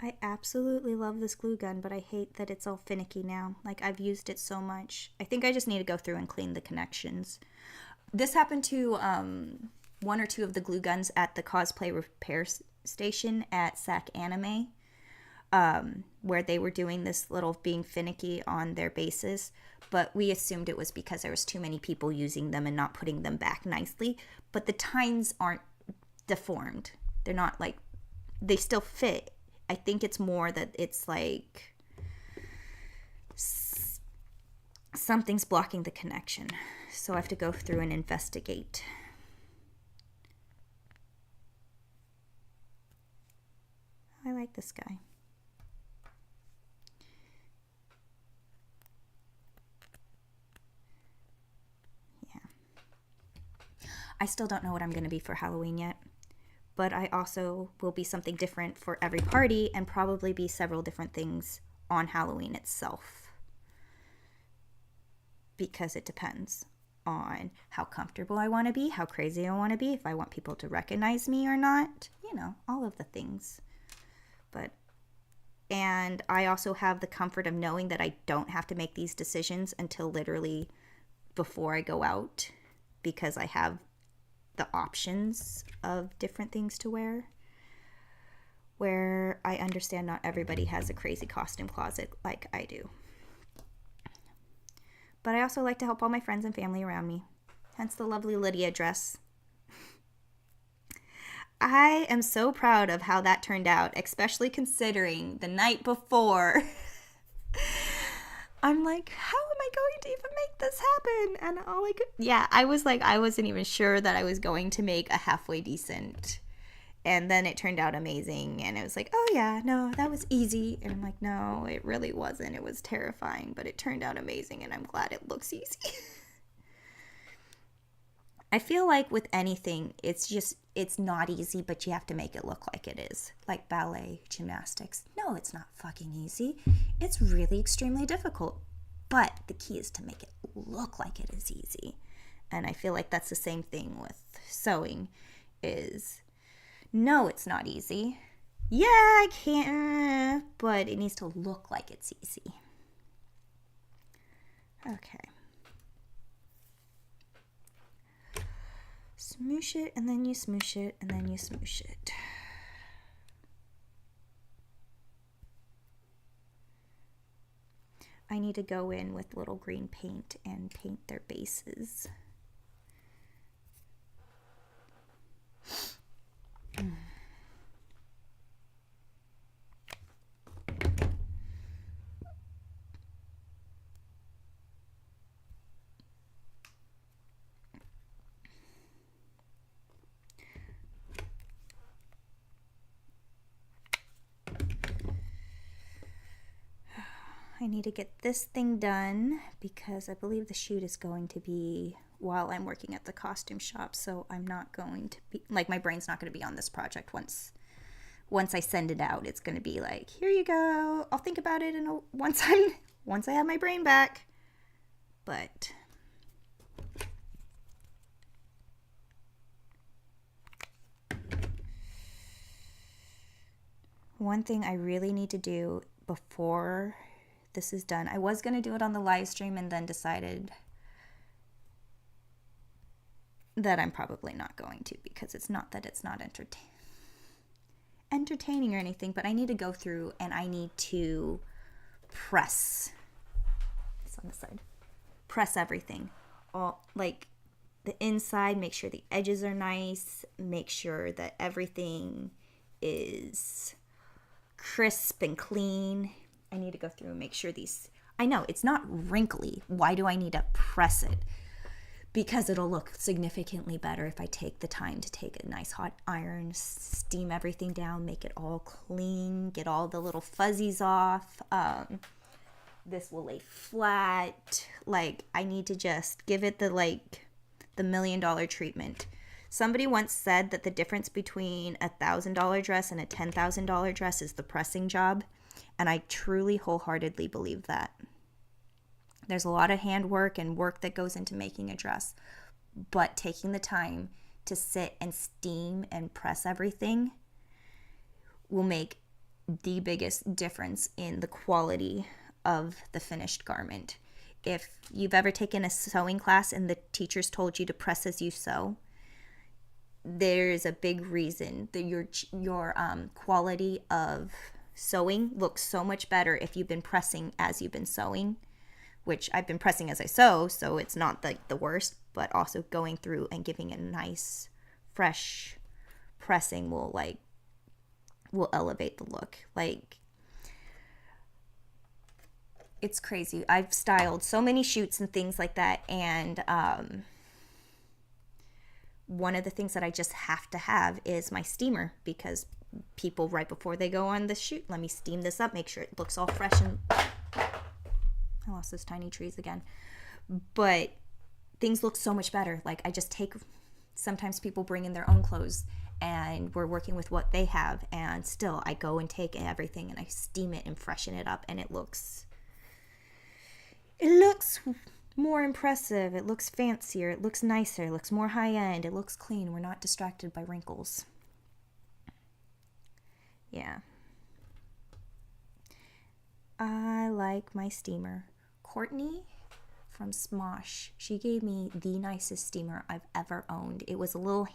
[SPEAKER 1] I absolutely love this glue gun, but I hate that it's all finicky now. Like, I've used it so much. I think I just need to go through and clean the connections. This happened to one or two of the glue guns at the cosplay repair station at Sac Anime, where they were doing this little being finicky on their bases, but we assumed it was because there was too many people using them and not putting them back nicely. But the tines aren't deformed. They're not like, they still fit. I think it's more that it's like something's blocking the connection. So I have to go through and investigate. I like this guy. Yeah. I still don't know what I'm going to be for Halloween yet. But I also will be something different for every party and probably be several different things on Halloween itself. Because it depends on how comfortable I want to be, how crazy I want to be, if I want people to recognize me or not, all of the things. And I also have the comfort of knowing that I don't have to make these decisions until literally before I go out, because I have the options of different things to wear, where I understand not everybody has a crazy costume closet like I do. But I also like to help all my friends and family around me, hence the lovely Lydia dress. I am so proud of how that turned out, especially considering the night before I'm like, how am I going to even make this happen? And I was like, I wasn't even sure that I was going to make a halfway decent. And then it turned out amazing. And it was like, oh yeah, no, that was easy. And I'm like, no, it really wasn't. It was terrifying, but it turned out amazing. And I'm glad it looks easy. I feel like with anything, it's not easy, but you have to make it look like it is. Like ballet, gymnastics. No, it's not fucking easy. It's really extremely difficult. But the key is to make it look like it is easy. And I feel like that's the same thing with sewing is, no, it's not easy. Yeah, I can't, but it needs to look like it's easy. Okay. Smoosh it, and then you smoosh it, and then you smoosh it. I need to go in with little green paint and paint their bases. I need to get this thing done because I believe the shoot is going to be while I'm working at the costume shop, so I'm not going to be, like, my brain's not going to be on this project once I send it out. It's going to be like, here you go, I'll think about it once I have my brain back. But one thing I really need to do before this is done, I was going to do it on the live stream and then decided that I'm probably not going to, because it's not that it's not entertaining or anything, but I need to go through and I need to press. It's on the side. Press everything. All, like, the inside, make sure the edges are nice, make sure that everything is crisp and clean. I need to go through and make sure these, I know it's not wrinkly. Why do I need to press it? Because it'll look significantly better if I take the time to take a nice hot iron, steam everything down, make it all clean, get all the little fuzzies off. This will lay flat. Like, I need to just give it the $1 million treatment. Somebody once said that the difference between a $1,000 dress and a $10,000 dress is the pressing job. And I truly wholeheartedly believe that. There's a lot of handwork and work that goes into making a dress, but taking the time to sit and steam and press everything will make the biggest difference in the quality of the finished garment. If you've ever taken a sewing class and the teachers told you to press as you sew, there's a big reason that your quality of sewing looks so much better if you've been pressing as you've been sewing, which I've been pressing as I sew, so it's not the worst, but also going through and giving a nice, fresh pressing will elevate the look. Like, it's crazy. I've styled so many shoots and things like that, and one of the things that I just have to have is my steamer, because people, right before they go on the shoot, let me steam this up, make sure it looks all fresh. And I lost those tiny trees again, but things look so much better. Like, I just take, sometimes people bring in their own clothes and we're working with what they have, and still I go and take everything and I steam it and freshen it up, and it looks more impressive, it looks fancier, it looks nicer, it looks more high end, it looks clean. We're not distracted by wrinkles. Yeah. I like my steamer. Courtney from Smosh, she gave me the nicest steamer I've ever owned. It was a little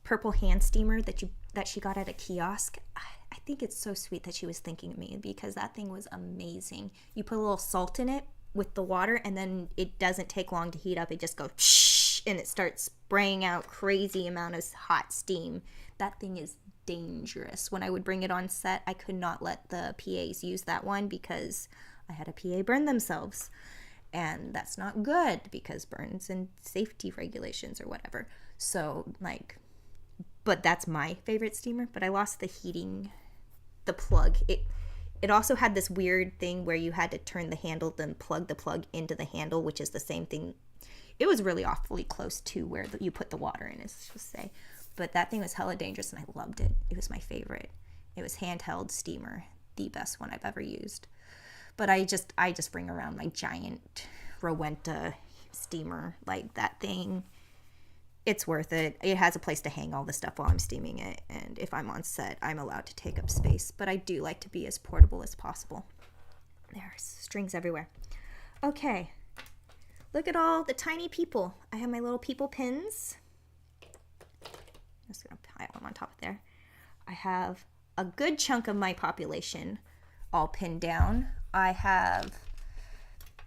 [SPEAKER 1] purple hand steamer that she got at a kiosk. I think it's so sweet that she was thinking of me, because that thing was amazing. You put a little salt in it with the water, and then it doesn't take long to heat up. It just goes shh, and it starts spraying out crazy amount of hot steam. That thing is dangerous. When I would bring it on set, I could not let the PAs use that one because I had a PA burn themselves, and that's not good because burns and safety regulations or whatever. So, like, but that's my favorite steamer. But I lost the heating, the plug. it also had this weird thing where you had to turn the handle, then plug the plug into the handle, which is the same thing. It was really awfully close to where you put the water in, let's just say. But that thing was hella dangerous, and I loved it. It was my favorite. It was handheld steamer, the best one I've ever used. But I just bring around my giant Rowenta steamer, like that thing. It's worth it. It has a place to hang all the stuff while I'm steaming it, and if I'm on set, I'm allowed to take up space. But I do like to be as portable as possible. There's strings everywhere. Okay, look at all the tiny people. I have my little people pins. I'm just gonna pile them on top of there. I have a good chunk of my population all pinned down. I have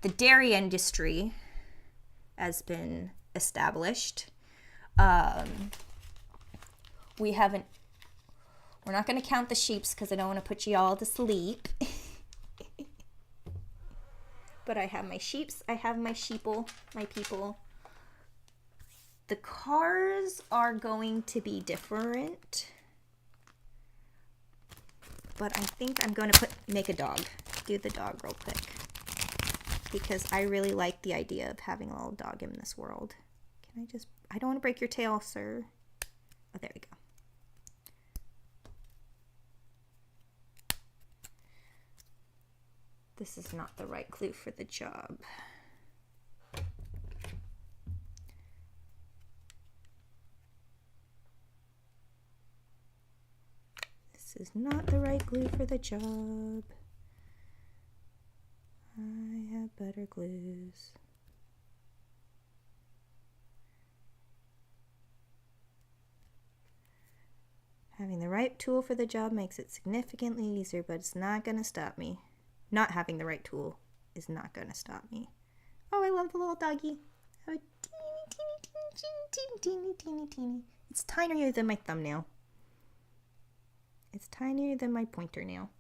[SPEAKER 1] the dairy industry has been established. We're not going to count the sheeps because I don't want to put you all to sleep. But I have my sheeps, I have my sheeple, my people. The cars are going to be different. But I think I'm going to make a dog. Do the dog real quick. Because I really like the idea of having a little dog in this world. I don't want to break your tail, sir. Oh, there we go. This is not the right glue for the job. This is not the right glue for the job. I have better glues. Having the right tool for the job makes it significantly easier, but it's not going to stop me. Not having the right tool is not going to stop me. Oh, I love the little doggy. Oh, teeny. It's tinier than my thumbnail. It's tinier than my pointer nail.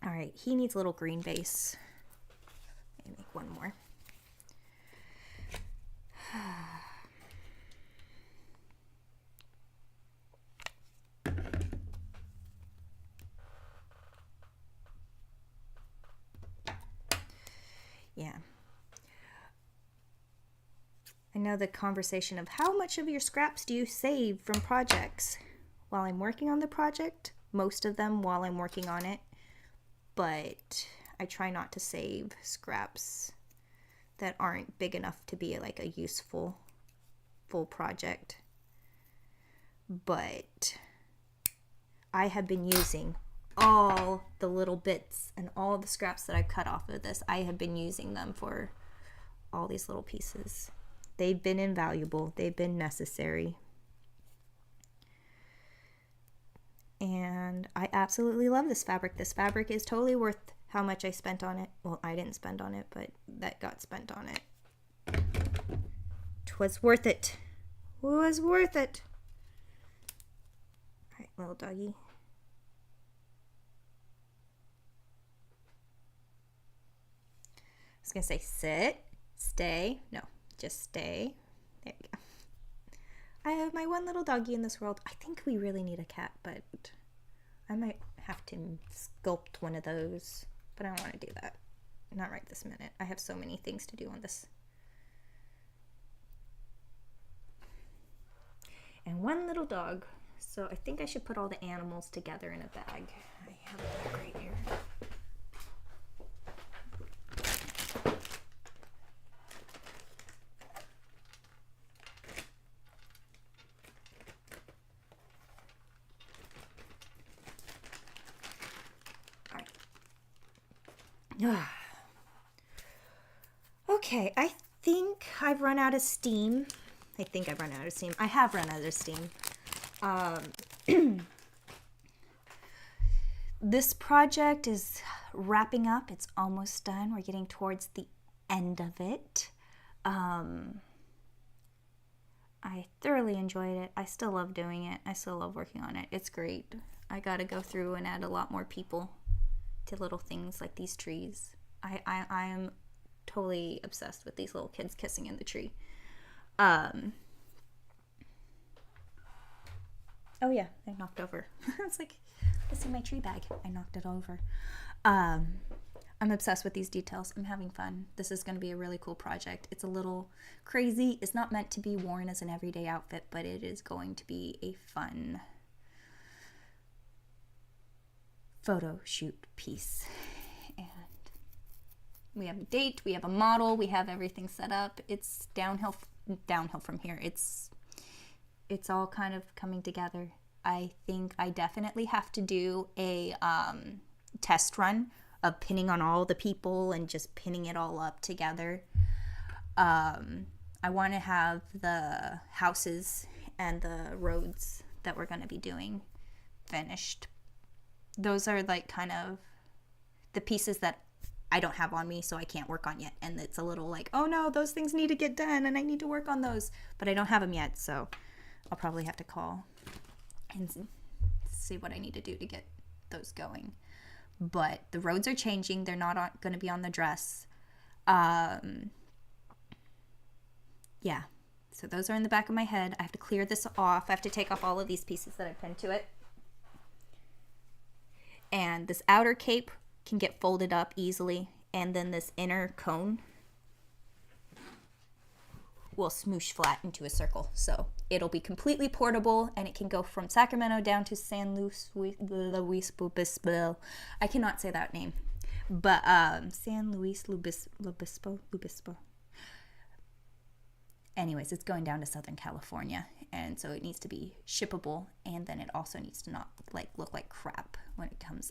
[SPEAKER 1] All right, he needs a little green base. Let me make one more. Yeah. I know the conversation of how much of your scraps do you save from projects while I'm working on the project? Most of them while I'm working on it, but I try not to save scraps that aren't big enough to be like a useful full project. But I have been using all the little bits and all the scraps that I've cut off of this. I have been using them for all these little pieces. They've been invaluable. They've been necessary. And I absolutely love this fabric. This fabric is totally worth how much I spent on it. Well, I didn't spend on it, but that got spent on it. 'Twas worth it. It was worth it. All right, little doggy. I was going to say sit, stay. No, just stay. There we go. I have my one little doggy in this world. I think we really need a cat, but I might have to sculpt one of those. But I don't want to do that. Not right this minute. I have so many things to do on this. And one little dog. So I think I should put all the animals together in a bag. I have a bag right here. Okay, I think I've run out of steam. I have run out of steam. This project is wrapping up. It's almost done. We're getting towards the end of it. I thoroughly enjoyed it. I still love doing it. I still love working on it. It's great. I got to go through and add a lot more people to little things like these trees. I am totally obsessed with these little kids kissing in the tree. Oh yeah, I knocked over. It's like, See my tree bag. I knocked it over. I'm obsessed with these details. I'm having fun. This is going to be a really cool project. It's a little crazy. It's not meant to be worn as an everyday outfit, but it is going to be a fun photo shoot piece. And we have a date, we have a model, we have everything set up. It's downhill from here. It's all kind of coming together. I think I definitely have to do a test run of pinning on all the people and just pinning it all up together. I want to have the houses and the roads that we're going to be doing finished. Those are like kind of the pieces that I don't have on me, so I can't work on yet. And it's a little like, oh no, those things need to get done and I need to work on those, but I don't have them yet, so I'll probably have to call and see what I need to do to get those going. But the roads are changing. They're not going to be on the dress. Yeah. So those are in the back of my head. I have to clear this off. I have to take off all of these pieces that I pinned to it. And this outer cape can get folded up easily. And then this inner cone will smoosh flat into a circle. So it'll be completely portable, and it can go from Sacramento down to San Luis Obispo. I cannot say that name, but San Luis Obispo. Anyways, it's going down to Southern California, and so it needs to be shippable, and then it also needs to not look like crap when it comes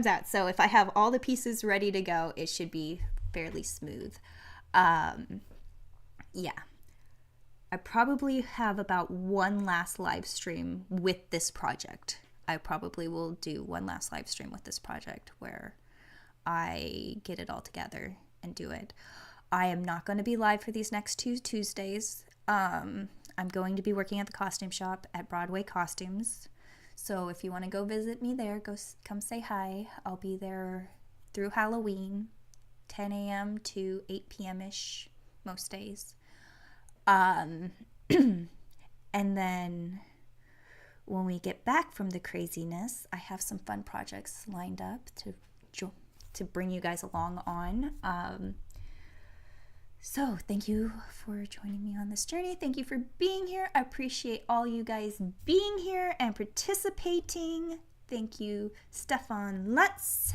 [SPEAKER 1] out. So if I have all the pieces ready to go, it should be fairly smooth. Yeah, I probably have about one last live stream with this project. I probably will do one last live stream with this project where I get it all together and do it. I am not going to be live for these next 2 Tuesdays. I'm going to be working at the costume shop at Broadway Costumes. So if you want to go visit me there, come say hi. I'll be there through Halloween, 10 a.m. to 8 p.m.-ish most days. And then when we get back from the craziness, I have some fun projects lined up to bring you guys along on. So thank you for joining me on this journey. Thank you for being here. I appreciate all you guys being here and participating. Thank you, Stefan Lutz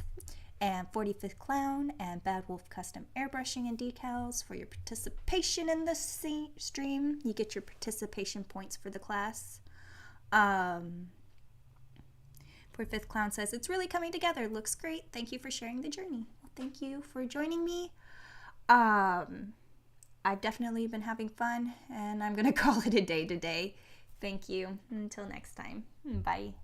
[SPEAKER 1] and 45th Clown and Bad Wolf Custom Airbrushing and Decals for your participation in this stream. You get your participation points for the class. 45th Clown says, it's really coming together. Looks great. Thank you for sharing the journey. Well, thank you for joining me. I've definitely been having fun, and I'm going to call it a day today. Thank you. Until next time. Bye.